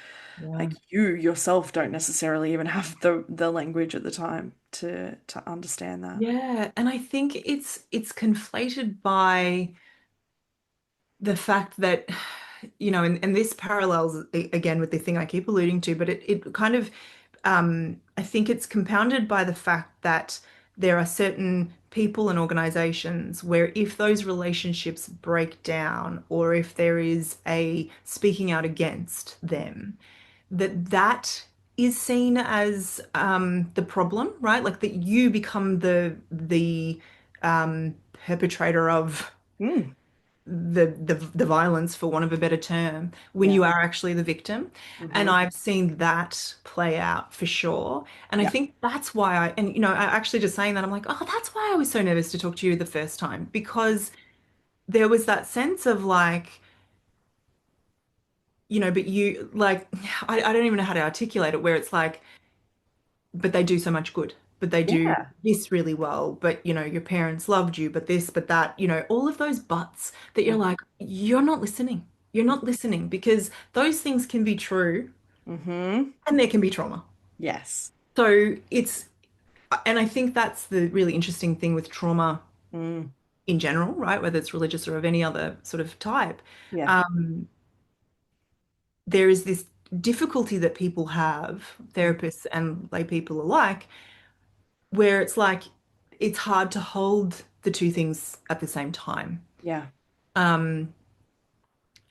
Yeah. like you yourself don't necessarily even have the language at the time to understand that. Yeah, and I think it's conflated by the fact that, and this parallels again with the thing I keep alluding to, but it kind of, I think it's compounded by the fact that there are certain people and organizations where if those relationships break down or if there is a speaking out against them, that is seen as the problem, right? Like that you become the perpetrator of Mm, the violence, for want of a better term, when yeah. you are actually the victim. And Hmm. I've seen that play out for sure. And I Yeah. think that's why I actually just saying that, I'm like, oh, that's why I was so nervous to talk to you the first time, because there was that sense of like, but you like, I don't even know how to articulate it, where it's like, but they do so much good, but they do Yeah. this really well, but your parents loved you, but this, but that, all of those buts that you're Yeah. like, you're not listening. You're not listening because those things can be true Mm-hmm. and there can be trauma. Yes. So and I think that's the really interesting thing with trauma Mm. in general, right? Whether it's religious or of any other sort of type. Yeah. Um, there is this difficulty that people have, Mm. therapists and lay people alike, where it's like it's hard to hold the two things at the same time. Yeah. Um,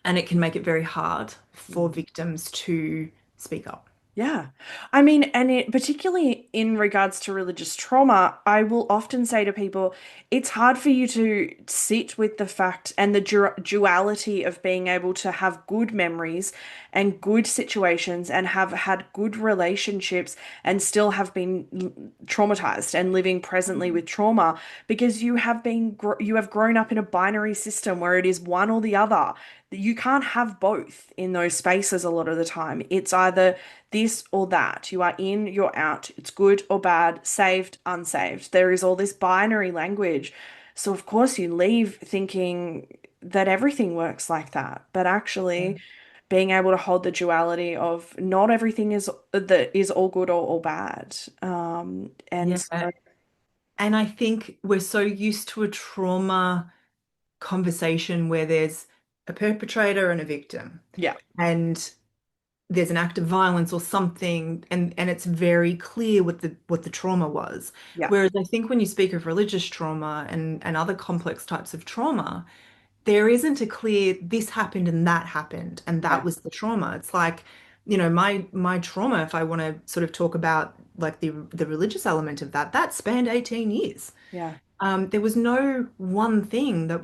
and it can make it very hard for Mm. victims to speak up. Yeah. I mean, and it particularly in regards to religious trauma, I will often say to people, it's hard for you to sit with the fact and the duality of being able to have good memories and good situations and have had good relationships and still have been traumatized and living presently with trauma because you have grown up in a binary system where it is one or the other. You can't have both in those spaces a lot of the time. It's either this or that. You are in, you're out. It's good or bad, saved, unsaved. There is all this binary language. So, of course, you leave thinking that everything works like that. But actually, being able to hold the duality of not everything is all good or all bad. And Yeah. so, And I think we're so used to a trauma conversation where there's a perpetrator and a victim, yeah, and there's an act of violence or something, and it's very clear what the trauma was. yeah, Whereas I think when you speak of religious trauma and other complex types of trauma, there isn't a clear this happened and that happened and that yeah, was the trauma. It's like, my trauma, if I want to sort of talk about like the religious element of that, that spanned 18 years. yeah. There was no one thing that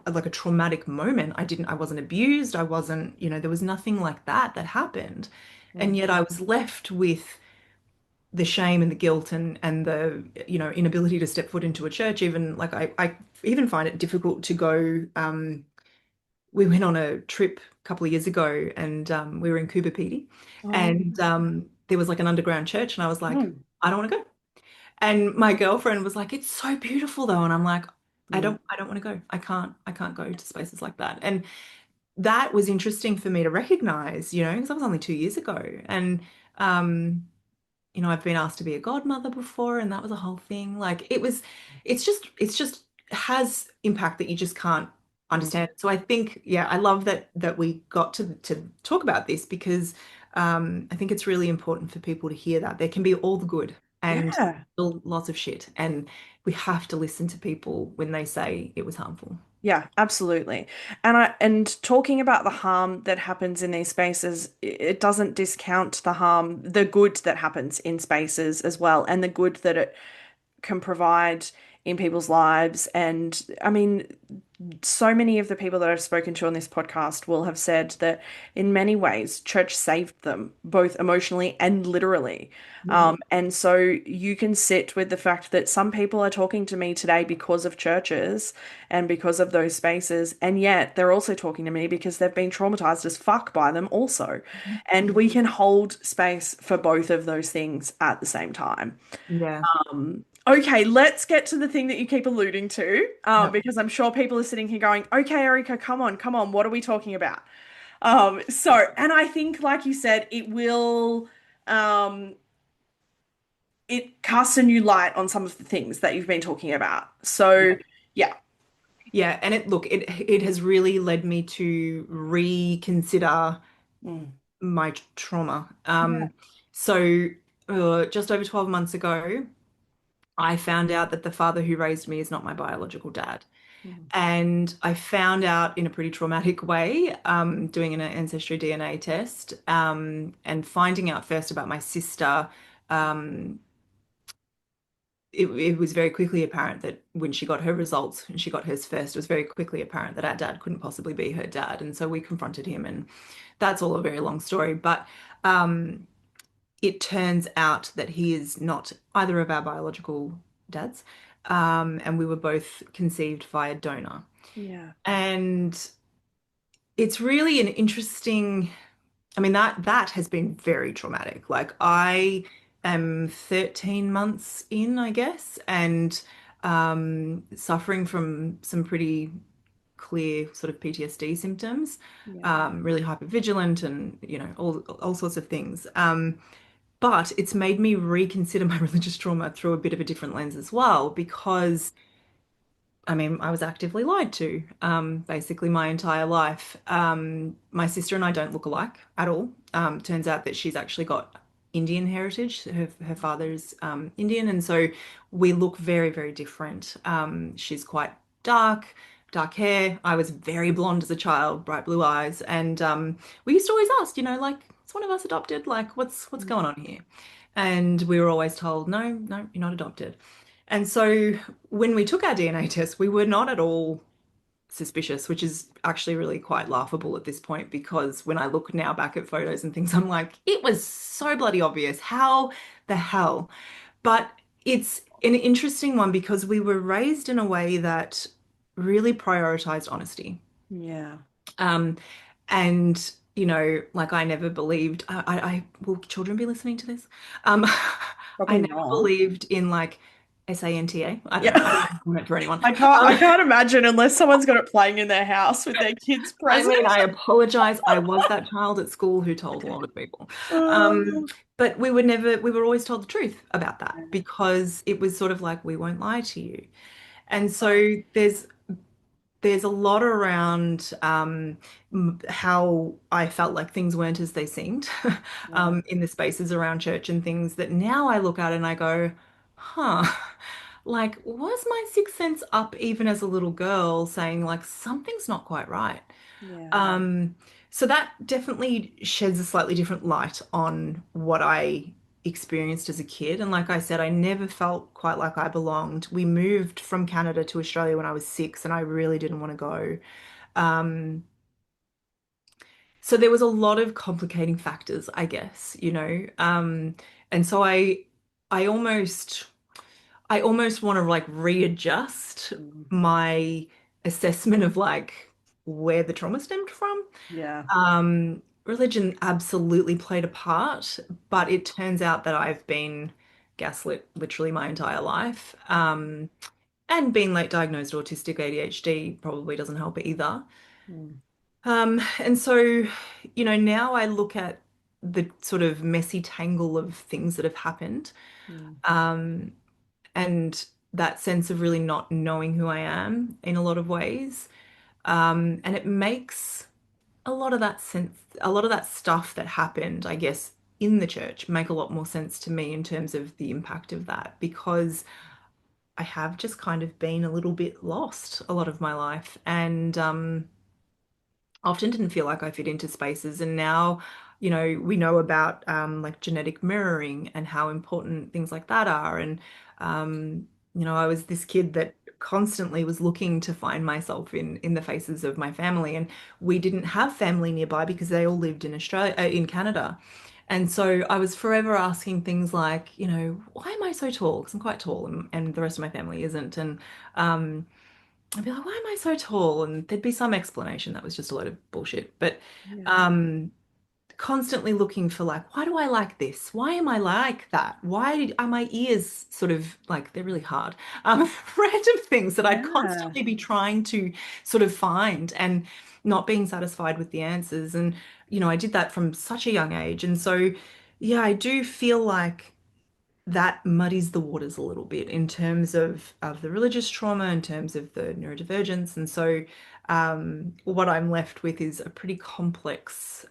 like a traumatic moment. I wasn't abused. I wasn't, there was nothing like that happened. And Mm, yet I was left with the shame and the guilt and the, inability to step foot into a church. Even like I even find it difficult to go. We went on a trip a couple of years ago and we were in Coober Pedy oh, and there was like an underground church and I was like, mm, I don't want to go. And my girlfriend was like, "It's so beautiful though." And I'm like, mm, I don't want to go. I can't go to spaces like that." And that was interesting for me to recognize, because that was only 2 years ago. And um, I've been asked to be a godmother before, and that was a whole thing. Like it's just has impact that you just can't mm. understand. So I think, yeah, I love that we got to talk about this because I think it's really important for people to hear that there can be all the good and Yeah. still lots of shit, and we have to listen to people when they say it was harmful. Yeah, absolutely. And talking about the harm that happens in these spaces, it doesn't discount the good that happens in spaces as well, and the good that it can provide in people's lives. And I mean, so many of the people that I've spoken to on this podcast will have said that in many ways, church saved them, both emotionally and literally. Yeah. And so you can sit with the fact that some people are talking to me today because of churches and because of those spaces, and yet they're also talking to me because they've been traumatized as fuck by them also. And we can hold space for both of those things at the same time. Yeah. Okay, let's get to the thing that you keep alluding to, Yep. because I'm sure people are sitting here going, okay, Erica, come on, what are we talking about? And I think, like you said, um, it casts a new light on some of the things that you've been talking about. So, Yeah. yeah. Yeah, and it has really led me to reconsider Mm. my trauma. Yeah. So just over 12 months ago, I found out that the father who raised me is not my biological dad. Mm. And I found out in a pretty traumatic way, doing an ancestry DNA test, and finding out first about my sister. Um, it was very quickly apparent that when she got her results and she got hers first, it was very quickly apparent that our dad couldn't possibly be her dad. And so we confronted him, and that's all a very long story. But um, it turns out that he is not either of our biological dads. And we were both conceived via donor. Yeah. And it's really an interesting, I mean, that has been very traumatic. Like I am 13 months in, I guess, and suffering from some pretty clear sort of PTSD symptoms, Yeah. really hypervigilant and, all sorts of things. But it's made me reconsider my religious trauma through a bit of a different lens as well, because I mean, I was actively lied to, basically my entire life. My sister and I don't look alike at all. Turns out that she's actually got Indian heritage. Her father's Indian, and so we look very, very different. She's quite dark, dark hair. I was very blonde as a child, bright blue eyes, and we used to always ask, like, is one of us adopted? Like, what's Mm. going on here? And we were always told, no, no, you're not adopted. And so when we took our DNA test, we were not at all suspicious, which is actually really quite laughable at this point because when I look now back at photos and things, I'm like, it was so bloody obvious. How the hell? But it's an interesting one because we were raised in a way that really prioritized honesty. Yeah. Um, and like I never believed. Will children be listening to this? Um, I Probably never not. believed in like SANTA. I don't know. I don't Yeah. know if meant for anyone. I can't Um, I can't imagine unless someone's got it playing in their house with their kids I present. mean, I apologize. I was that child at school who told a lot of people. Oh, But we were always told the truth about that yeah. because it was sort of like, we won't lie to you. And so there's a lot around how I felt like things weren't as they seemed Yeah. in the spaces around church and things that now I look at and I go, huh, like, was my sixth sense up even as a little girl saying, like, something's not quite right? Yeah. Um, so that definitely sheds a slightly different light on what I experienced as a kid. And like I said, I never felt quite like I belonged. We moved from Canada to Australia when I was 6, and I really didn't want to go. Um, so there was a lot of complicating factors, I guess, and so I almost I almost want to like readjust Mm. my assessment of like where the trauma stemmed from. Yeah. Religion absolutely played a part, but it turns out that I've been gaslit literally my entire life. And being late diagnosed autistic ADHD probably doesn't help either. Mm. And so, now I look at the sort of messy tangle of things that have happened, Mm. um, and that sense of really not knowing who I am in a lot of ways. And it makes a lot of that sense, a lot of that stuff that happened, I guess, in the church make a lot more sense to me in terms of the impact of that, because I have just kind of been a little bit lost a lot of my life and often didn't feel like I fit into spaces. And now, we know about like genetic mirroring and how important things like that are. And, I was this kid that constantly was looking to find myself in the faces of my family. And we didn't have family nearby because they all lived in Australia, in Canada. And so I was forever asking things like, why am I so tall? Because I'm quite tall and the rest of my family isn't. And um, I'd be like, why am I so tall? And there'd be some explanation that was just a load of bullshit. But Yeah. um, constantly looking for like, why do I like this? Why am I like that? Why are my ears sort of like they're really hard? Random things that I'd Yeah. constantly be trying to sort of find and not being satisfied with the answers. And, I did that from such a young age. And so, yeah, I do feel like that muddies the waters a little bit in terms of the religious trauma, in terms of the neurodivergence. And so what I'm left with is a pretty complex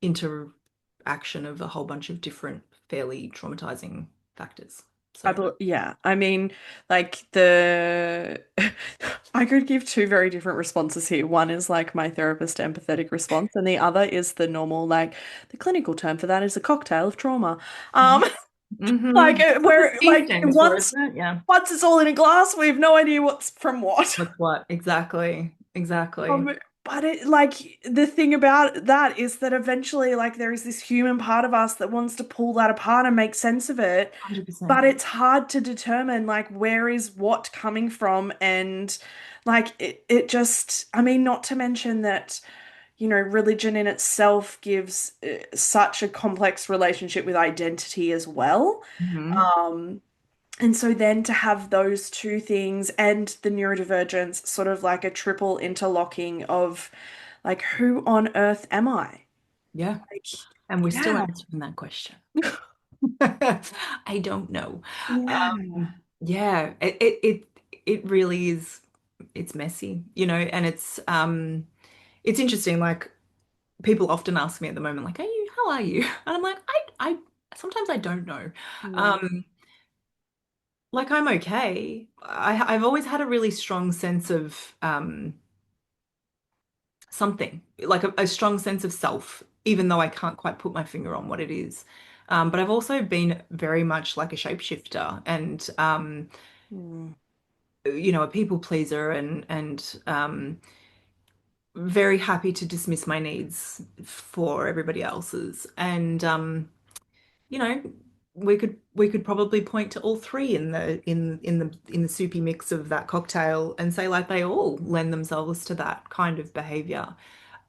interaction of a whole bunch of different, fairly traumatizing factors. So, Yeah. I mean, like the I could give two very different responses here. One is like my therapist empathetic response, and the other is the normal, like the clinical term for that is a cocktail of trauma. mhm. Um, like Mhm. What the where C like stands for, once isn't it? Yeah. it's all in a glass, we have no idea what's from what. That's what. Exactly. Um, Exactly. But it like the thing about that is that eventually like there is this human part of us that wants to pull that apart and make sense of it. 100%. But it's hard to determine like where is what coming from and like it just I mean not to mention that religion in itself gives such a complex relationship with identity as well. Hmm. Um and so then to have those two things and the neurodivergence sort of like a triple interlocking of like who on earth am I? Yeah. Like And we're still yeah. answering that question. I don't know. Yeah. Yeah, it really is. It's messy, and it's interesting. Like people often ask me at the moment, like, how are you?" And I'm like, I sometimes I don't know. Yeah. Um, like I'm okay. I've always had a really strong sense of something, like a strong sense of self, even though I can't quite put my finger on what it is. But I've also been very much like a shapeshifter and Mm. a people pleaser and very happy to dismiss my needs for everybody else's. And you know, we could probably point to all three in the soupy mix of that cocktail and say like they all lend themselves to that kind of behavior.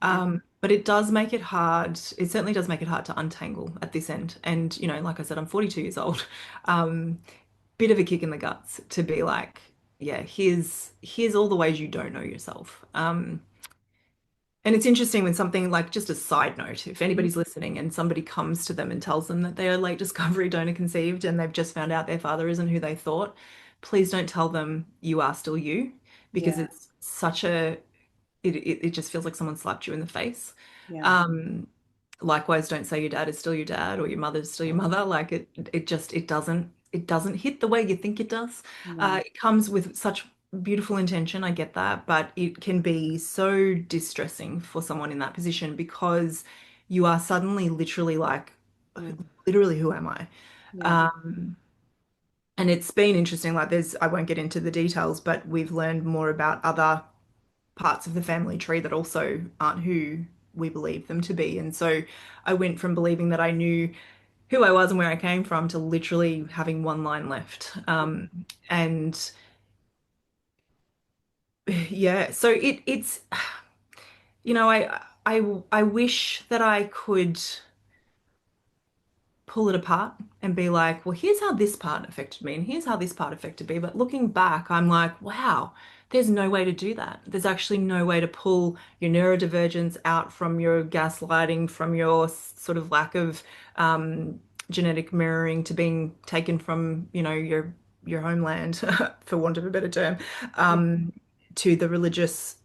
Yeah. But it does make it hard. It certainly does make it hard to untangle at this end. And, like I said, I'm 42 years old. Um, Bit of a kick in the guts to be like, yeah, here's all the ways you don't know yourself. And it's interesting when something like just a side note, if Mm. anybody's listening and somebody comes to them and tells them that they are late discovery donor conceived and they've just found out their father isn't who they thought, please don't tell them you are still you because Yeah. it's such a it just feels like someone slapped you in the face. Yeah. Um, Likewise, don't say your dad is still your dad or your mother's still your mother. Like it doesn't hit the way you think it does. No. It comes with such beautiful intention, I get that, but it can be so distressing for someone in that position because you are suddenly literally like, Mm. literally, who am I? Yeah. Um, and it's been interesting. Like, I won't get into the details, but we've learned more about other parts of the family tree that also aren't who we believe them to be. And so I went from believing that I knew who I was and where I came from to literally having one line left. And yeah, so it's I wish that I could pull it apart and be like, well, here's how this part affected me and here's how this part affected me. But looking back, I'm like, wow, there's no way to do that. There's actually no way to pull your neurodivergence out from your gaslighting, from your sort of lack of genetic mirroring to being taken from, your homeland, for want of a better term, um, to the religious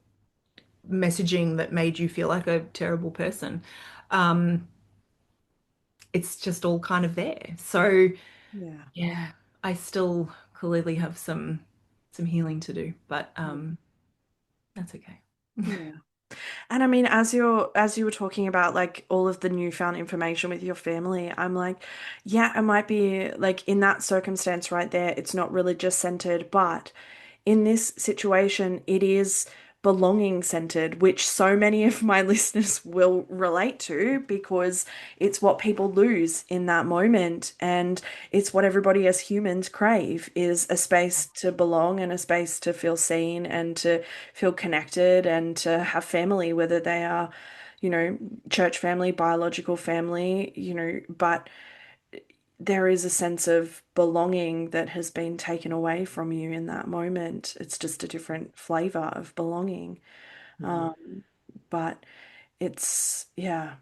messaging that made you feel like a terrible person. Um, it's just all kind of there. So Yeah. yeah, I still clearly have some healing to do, but that's okay. Yeah. And I mean, as you were talking about like all of the newfound information with your family, I'm like, yeah, it might be like in that circumstance right there, it's not religious centered, but in this situation, it is belonging centered, which so many of my listeners will relate to because it's what people lose in that moment. And it's what everybody as humans crave is a space to belong and a space to feel seen and to feel connected and to have family, whether they are, church family, biological family, but there is a sense of belonging that has been taken away from you in that moment. It's just a different flavor of belonging. Mhm. Um, but yeah.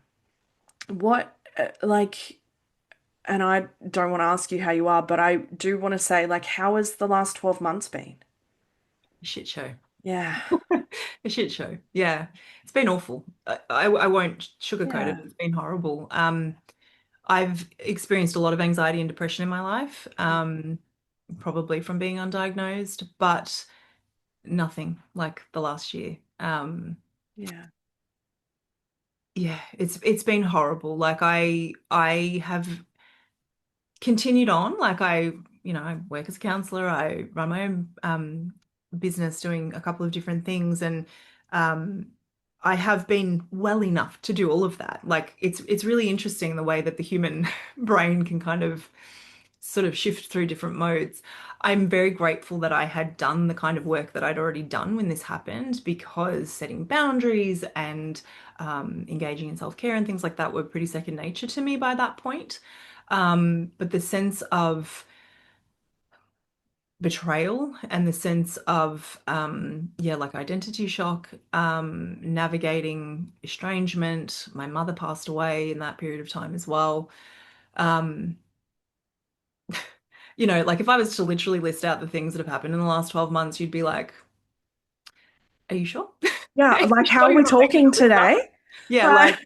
What, like, and I don't want to ask you how you are, but I do want to say, like, how has the last 12 months been? A shit show. Yeah. A shit show. Yeah. It's been awful. I won't sugarcoat it. Yeah. It's been horrible. I've experienced a lot of anxiety and depression in my life, probably from being undiagnosed, but nothing like the last year. Yeah. Yeah, it's been horrible. Like I have continued on. Like I work as a counselor. I run my own business doing a couple of different things, and um, I have been well enough to do all of that. Like it's really interesting the way that the human brain can kind of sort of shift through different modes. I'm very grateful that I had done the kind of work that I'd already done when this happened, because setting boundaries and engaging in self-care and things like that were pretty second nature to me by that point. But the sense of betrayal and the sense of yeah, like identity shock, navigating estrangement. My mother passed away in that period of time as well. um like if I was to literally list out the things that have happened in the last 12 months, you'd be like, are you sure? Yeah, Are you like sure how we're you're not making talking all this up? today. Yeah, Like, like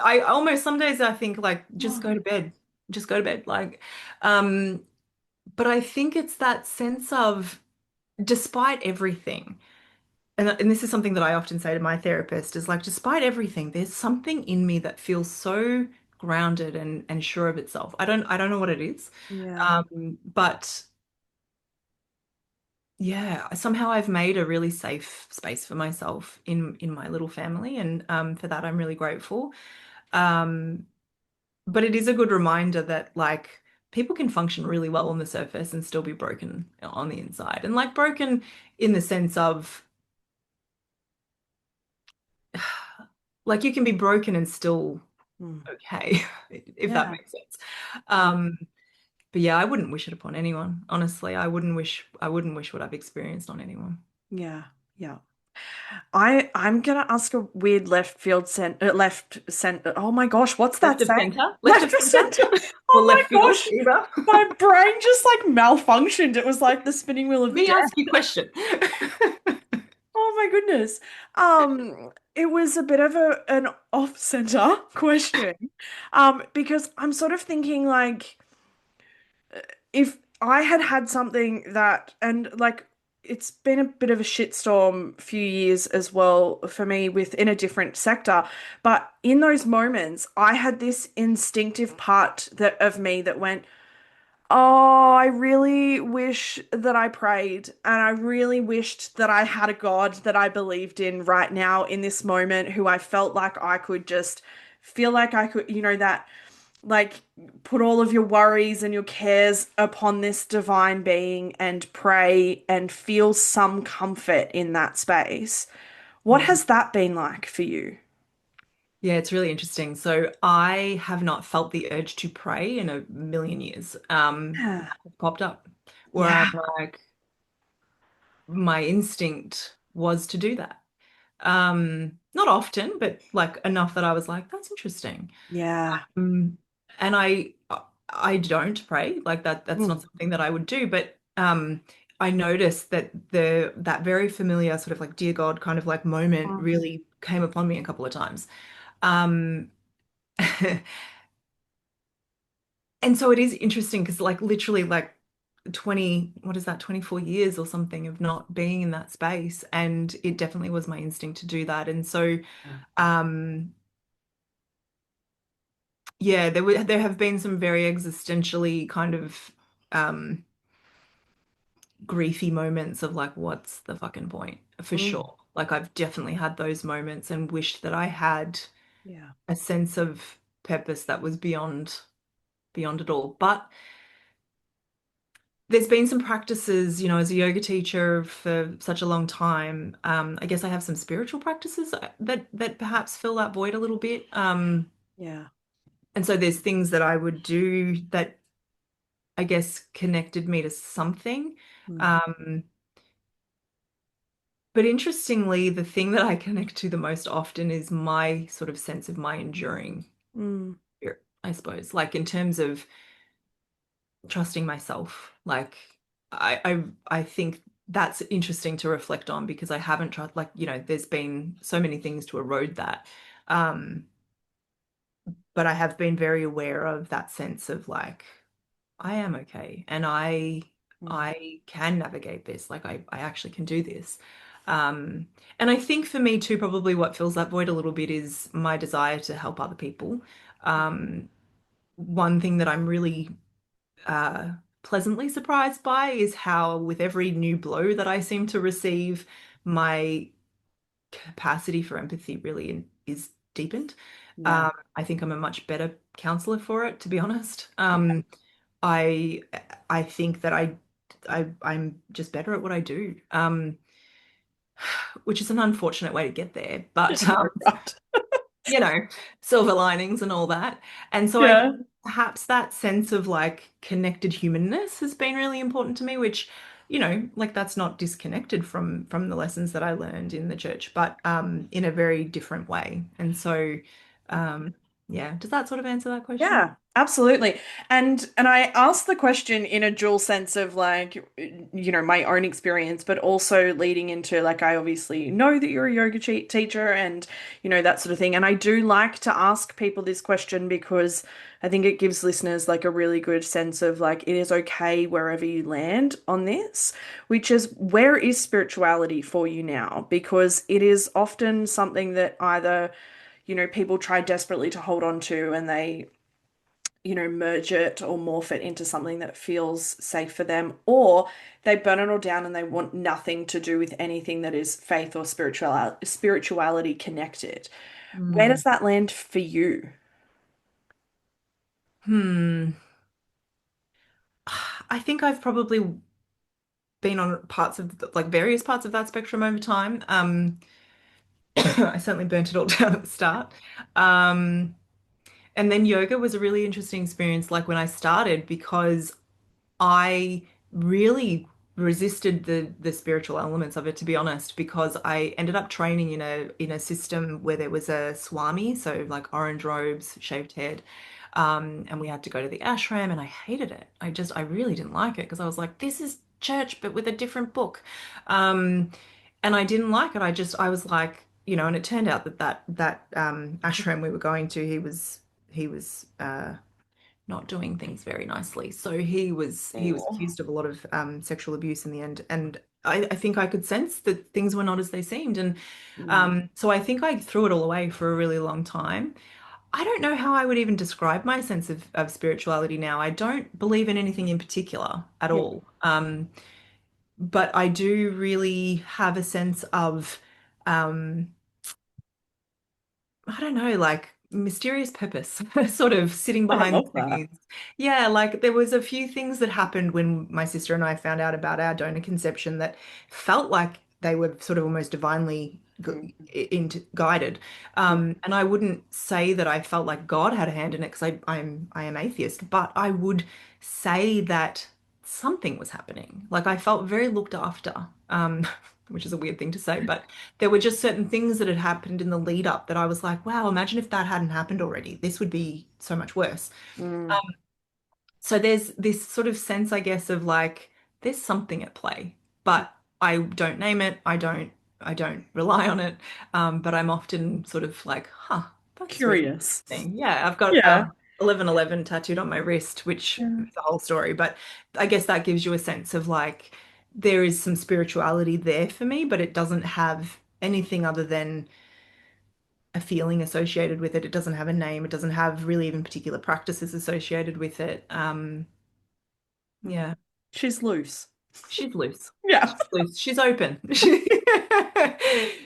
I almost some days I think like just oh, go to bed. Just go to bed. Um but I think it's that sense of, despite everything, and this is something that I often say to my therapist, is like, despite everything, there's something in me that feels so grounded and sure of itself. I don't know what it is. yeah, But yeah, somehow I've made a really safe space for myself in my little family, and for that I'm really grateful. Um, but it is a good reminder that like people can function really well on the surface and still be broken on the inside, and like broken in the sense of like you can be broken and still mm, okay, if that yeah, makes sense. yeah, Um, but yeah, I wouldn't wish it upon anyone. Honestly, I wouldn't wish what I've experienced on anyone. yeah, yeah. I'm gonna ask a weird left center. Oh my gosh, what's Left that of saying? center, left of Left of center, center. or Oh my left field, gosh, either. my brain just like malfunctioned. It was like the spinning wheel of Me death. ask you a question. Oh my goodness. It was a bit of an off-center question. Because I'm sort of thinking like if I had had something that, and like it's been a bit of a shitstorm few years as well for me within a different sector, but in those moments, I had this instinctive part that of me that went, "Oh, I really wish that I prayed, and I really wished that I had a God that I believed in right now in this moment, who I felt like I could just feel like I could, that like put all of your worries and your cares upon this divine being and pray and feel some comfort in that space." What Mhm. has that been like for you? Yeah, it's really interesting. So I have not felt the urge to pray in a million years. Yeah. That has popped up where I'm Yeah. like, my instinct was to do that. Not often, but like enough that I was like, that's interesting. Yeah. Um, and I don't pray like that. That's not Mm. something that I would do. But I noticed that that very familiar sort of like dear God kind of like moment Mm. really came upon me a couple of times. Um, and so it is interesting because like literally like 20, what is that, 24 years or something of not being in that space. And it definitely was my instinct to do that. And so um yeah, there have been some very existentially kind of um griefy moments of like, what's the fucking point? For Mm. sure. Like I've definitely had those moments and wished that I had Yeah. a sense of purpose that was beyond it all. But there's been some practices, as a yoga teacher for such a long time. I guess I have some spiritual practices that perhaps fill that void a little bit. Yeah. And so there's things that I would do that I guess connected me to something. Mm. Um, but interestingly, the thing that I connect to the most often is my sort of sense of my enduring Mm. spirit, I suppose, like in terms of trusting myself. Like I think that's interesting to reflect on because I haven't tried, like, there's been so many things to erode that. Um, but I have been very aware of that sense of like, I am okay and Mm. I can navigate this. Like I actually can do this. Um, and I think for me too, probably what fills that void a little bit is my desire to help other people. Um, One thing that I'm really uh, pleasantly surprised by is how with every new blow that I seem to receive, my capacity for empathy really is deepened. Yeah. I think I'm a much better counselor for it, to be honest. I I think that I'm just better at what I do, which is an unfortunate way to get there, but I know, right? you know, silver linings and all that. And so I think Yeah. perhaps that sense of like connected humanness has been really important to me, which, like that's not disconnected from the lessons that I learned in the church, but in a very different way. And so yeah, does that sort of answer that question? Yeah, absolutely. And I asked the question in a dual sense of like, my own experience, but also leading into like I obviously know that you're a yoga teacher and that sort of thing. And I do like to ask people this question because I think it gives listeners like a really good sense of like it is okay wherever you land on this, which is where is spirituality for you now? Because it is often something that either people try desperately to hold on to and they merge it or morph it into something that feels safe for them, or they burn it all down and they want nothing to do with anything that is faith or spirituality connected. Where Hmm. does that land for you? Hmm. I think I've probably been on parts of like various parts of that spectrum over time. I certainly burnt it all down at the start. Um, and then yoga was a really interesting experience, like when I started, because I really resisted the spiritual elements of it, to be honest, because I ended up training in a system where there was a swami, so like orange robes, shaved head, and we had to go to the ashram, and I hated it. I really didn't like it because I was like, this is church, but with a different book, um, and I didn't like it. I was like, and it turned out that ashram we were going to, he was not doing things very nicely. So he was Oh. accused of a lot of sexual abuse in the end, and I think I could sense that things were not as they seemed, and Mm. so I think I threw it all away for a really long time. I don't know how I would even describe my sense of spirituality now. I don't believe in anything in particular at Yeah. all. But I do really have a sense of um, I don't know, like mysterious purpose, sort of sitting I behind love the that. scenes. Yeah, like there was a few things that happened when my sister and I found out about our donor conception that felt like they were sort of almost divinely Mm. into guided. Yeah. And I wouldn't say that I felt like God had a hand in it because I am atheist, but I would say that something was happening. Like I felt very looked after, which is a weird thing to say, but there were just certain things that had happened in the lead up that I was like, wow, imagine if that hadn't happened already. This would be so much worse. Mm. So there's this sort of sense, I guess, of like there's something at play, but I don't name it. I don't rely on it. But I'm often sort of like, huh, that's really Curious. interesting. Yeah, I've got Yeah. 1111 tattooed on my wrist, which Yeah. is a whole story. But I guess that gives you a sense of like there is some spirituality there for me, but it doesn't have anything other than a feeling associated with it. It doesn't have a name. It doesn't have really even particular practices associated with it. Mm. Yeah, She's loose. she's loose. Yeah. She's loose. She's open.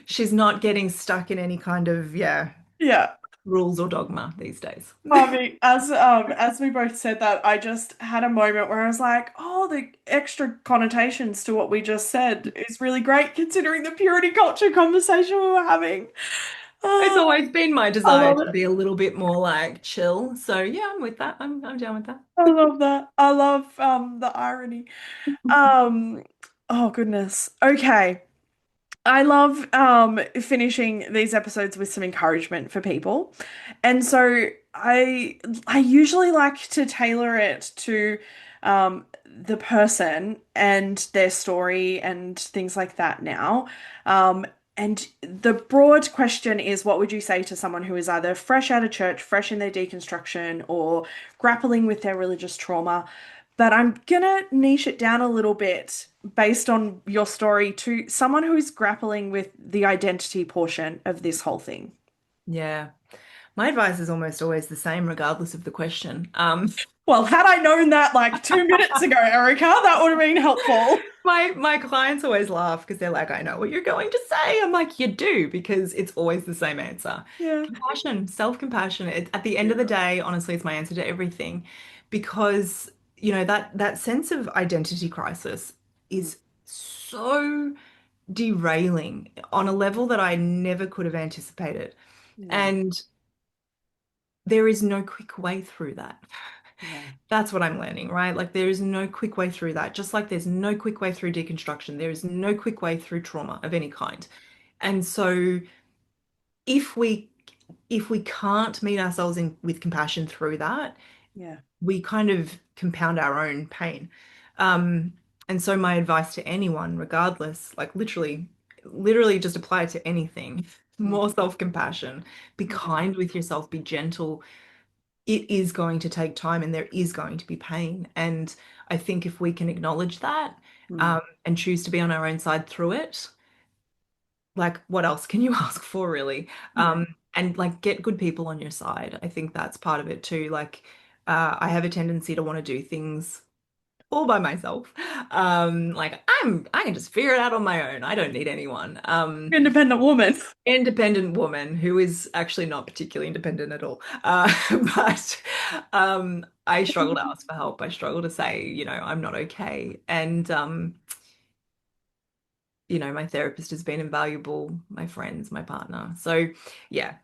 She's not getting stuck in any kind of, yeah, Yeah. rules or dogma these days. I mean, as we both said that, I just had a moment where I was like, "Oh, the extra connotations to what we just said is really great, considering the purity culture conversation we were having." It's Oh, always been my I desire love to it. be a little bit more like chill. So yeah, I'm with that. I'm down with that. I love that. I love the irony. Um, oh goodness. Okay. I love finishing these episodes with some encouragement for people. And so I usually like to tailor it to the person and their story and things like that now. And the broad question is, what would you say to someone who is either fresh out of church, fresh in their deconstruction, or grappling with their religious trauma? But I'm gonna niche it down a little bit based on your story to someone who's grappling with the identity portion of this whole thing. Yeah. My advice is almost always the same, regardless of the question. Well, had I known that like 2 minutes ago, Erica, that would have been helpful. My clients always laugh because they're like, I know what you're going to say. I'm like, you do, because it's always the same answer. Yeah. Compassion, self-compassion. At the end of the day, honestly, it's my answer to everything. Because, that sense of identity crisis Mm. is so derailing on a level that I never could have anticipated. Yeah. And there is no quick way through that. Yeah. That's what I'm learning, right? Like there is no quick way through that. Just like there's no quick way through deconstruction, there is no quick way through trauma of any kind. And so if we if we can't meet ourselves in with compassion through that, Yeah. we kind of compound our own pain. Um, and so my advice to anyone, regardless, like literally just apply it to anything. Mm. More self-compassion. Be Yeah. kind with yourself, be gentle. It is going to take time and there is going to be pain. And I think if we can acknowledge that, Mm. and choose to be on our own side through it, like what else can you ask for, really? Yeah. And like get good people on your side. I think that's part of it too. Like I have a tendency to want to do things all by myself. Like I can just figure it out on my own. I don't need anyone. Independent woman. Independent woman who is actually not particularly independent at all. But I struggle to ask for help. I struggle to say, I'm not okay. And my therapist has been invaluable, my friends, my partner. So yeah,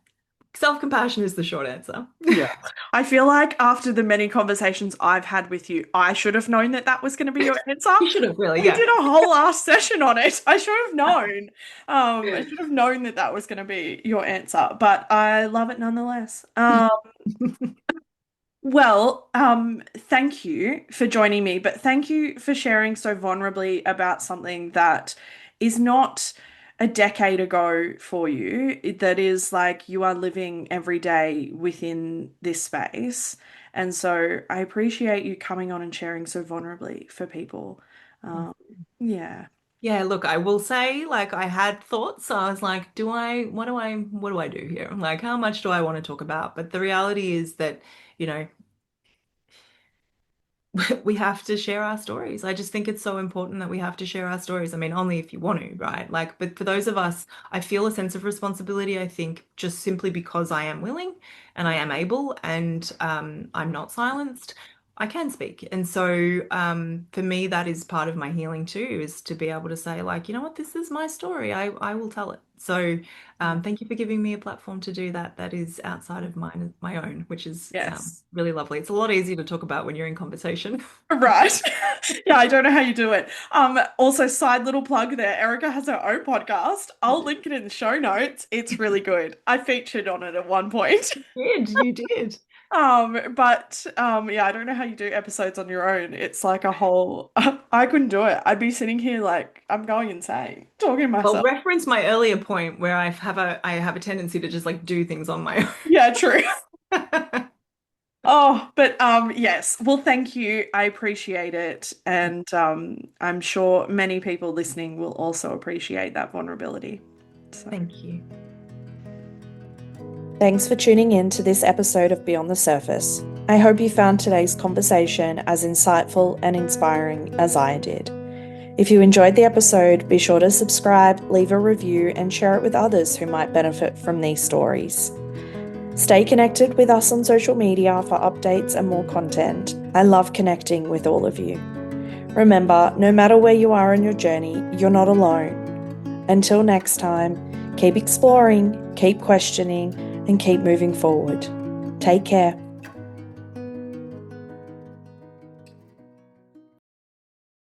self-compassion is the short answer. Yeah. I feel like after the many conversations I've had with you, I should have known that that was going to be your answer. You should have really, We yeah. did a whole last session on it. I should have known. I should have known that that was going to be your answer, but I love it nonetheless. Well, thank you for joining me, but thank you for sharing so vulnerably about something that is not a decade ago for you, that is like you are living every day within this space. And so I appreciate you coming on and sharing so vulnerably for people. Um, yeah. Yeah, look, I will say, like, I had thoughts. So I was like, what do I do here? Like, how much do I want to talk about? But the reality is that, you know, we have to share our stories. I just think it's so important that we have to share our stories. I mean, only if you want to, right? Like, but for those of us, I feel a sense of responsibility, I think, just simply because I am willing and I am able and I'm not silenced, I can speak. And so for me, that is part of my healing too, is to be able to say, like, you know what, this is my story. I will tell it. So Yeah. thank you for giving me a platform to do that. That is outside of my own, which is Yes. really lovely. It's a lot easier to talk about when you're in conversation. Right. Yeah, I don't know how you do it. Also, side little plug there. Erica has her own podcast. I'll link it in the show notes. It's really good. I featured on it at one point. You did. Yeah, I don't know how you do episodes on your own. It's like a whole I couldn't do it. I'd be sitting here like I'm going insane, talking to Well, myself. reference my earlier point where I have a tendency to just like do things on my Yeah, true. own. Oh, but yes. Well, thank you. I appreciate it. And I'm sure many people listening will also appreciate that vulnerability. So, Thank you. thanks for tuning in to this episode of Beyond the Surface. I hope you found today's conversation as insightful and inspiring as I did. If you enjoyed the episode, be sure to subscribe, leave a review, and share it with others who might benefit from these stories. Stay connected with us on social media for updates and more content. I love connecting with all of you. Remember, no matter where you are in your journey, you're not alone. Until next time, keep exploring, keep questioning, and keep moving forward. Take care.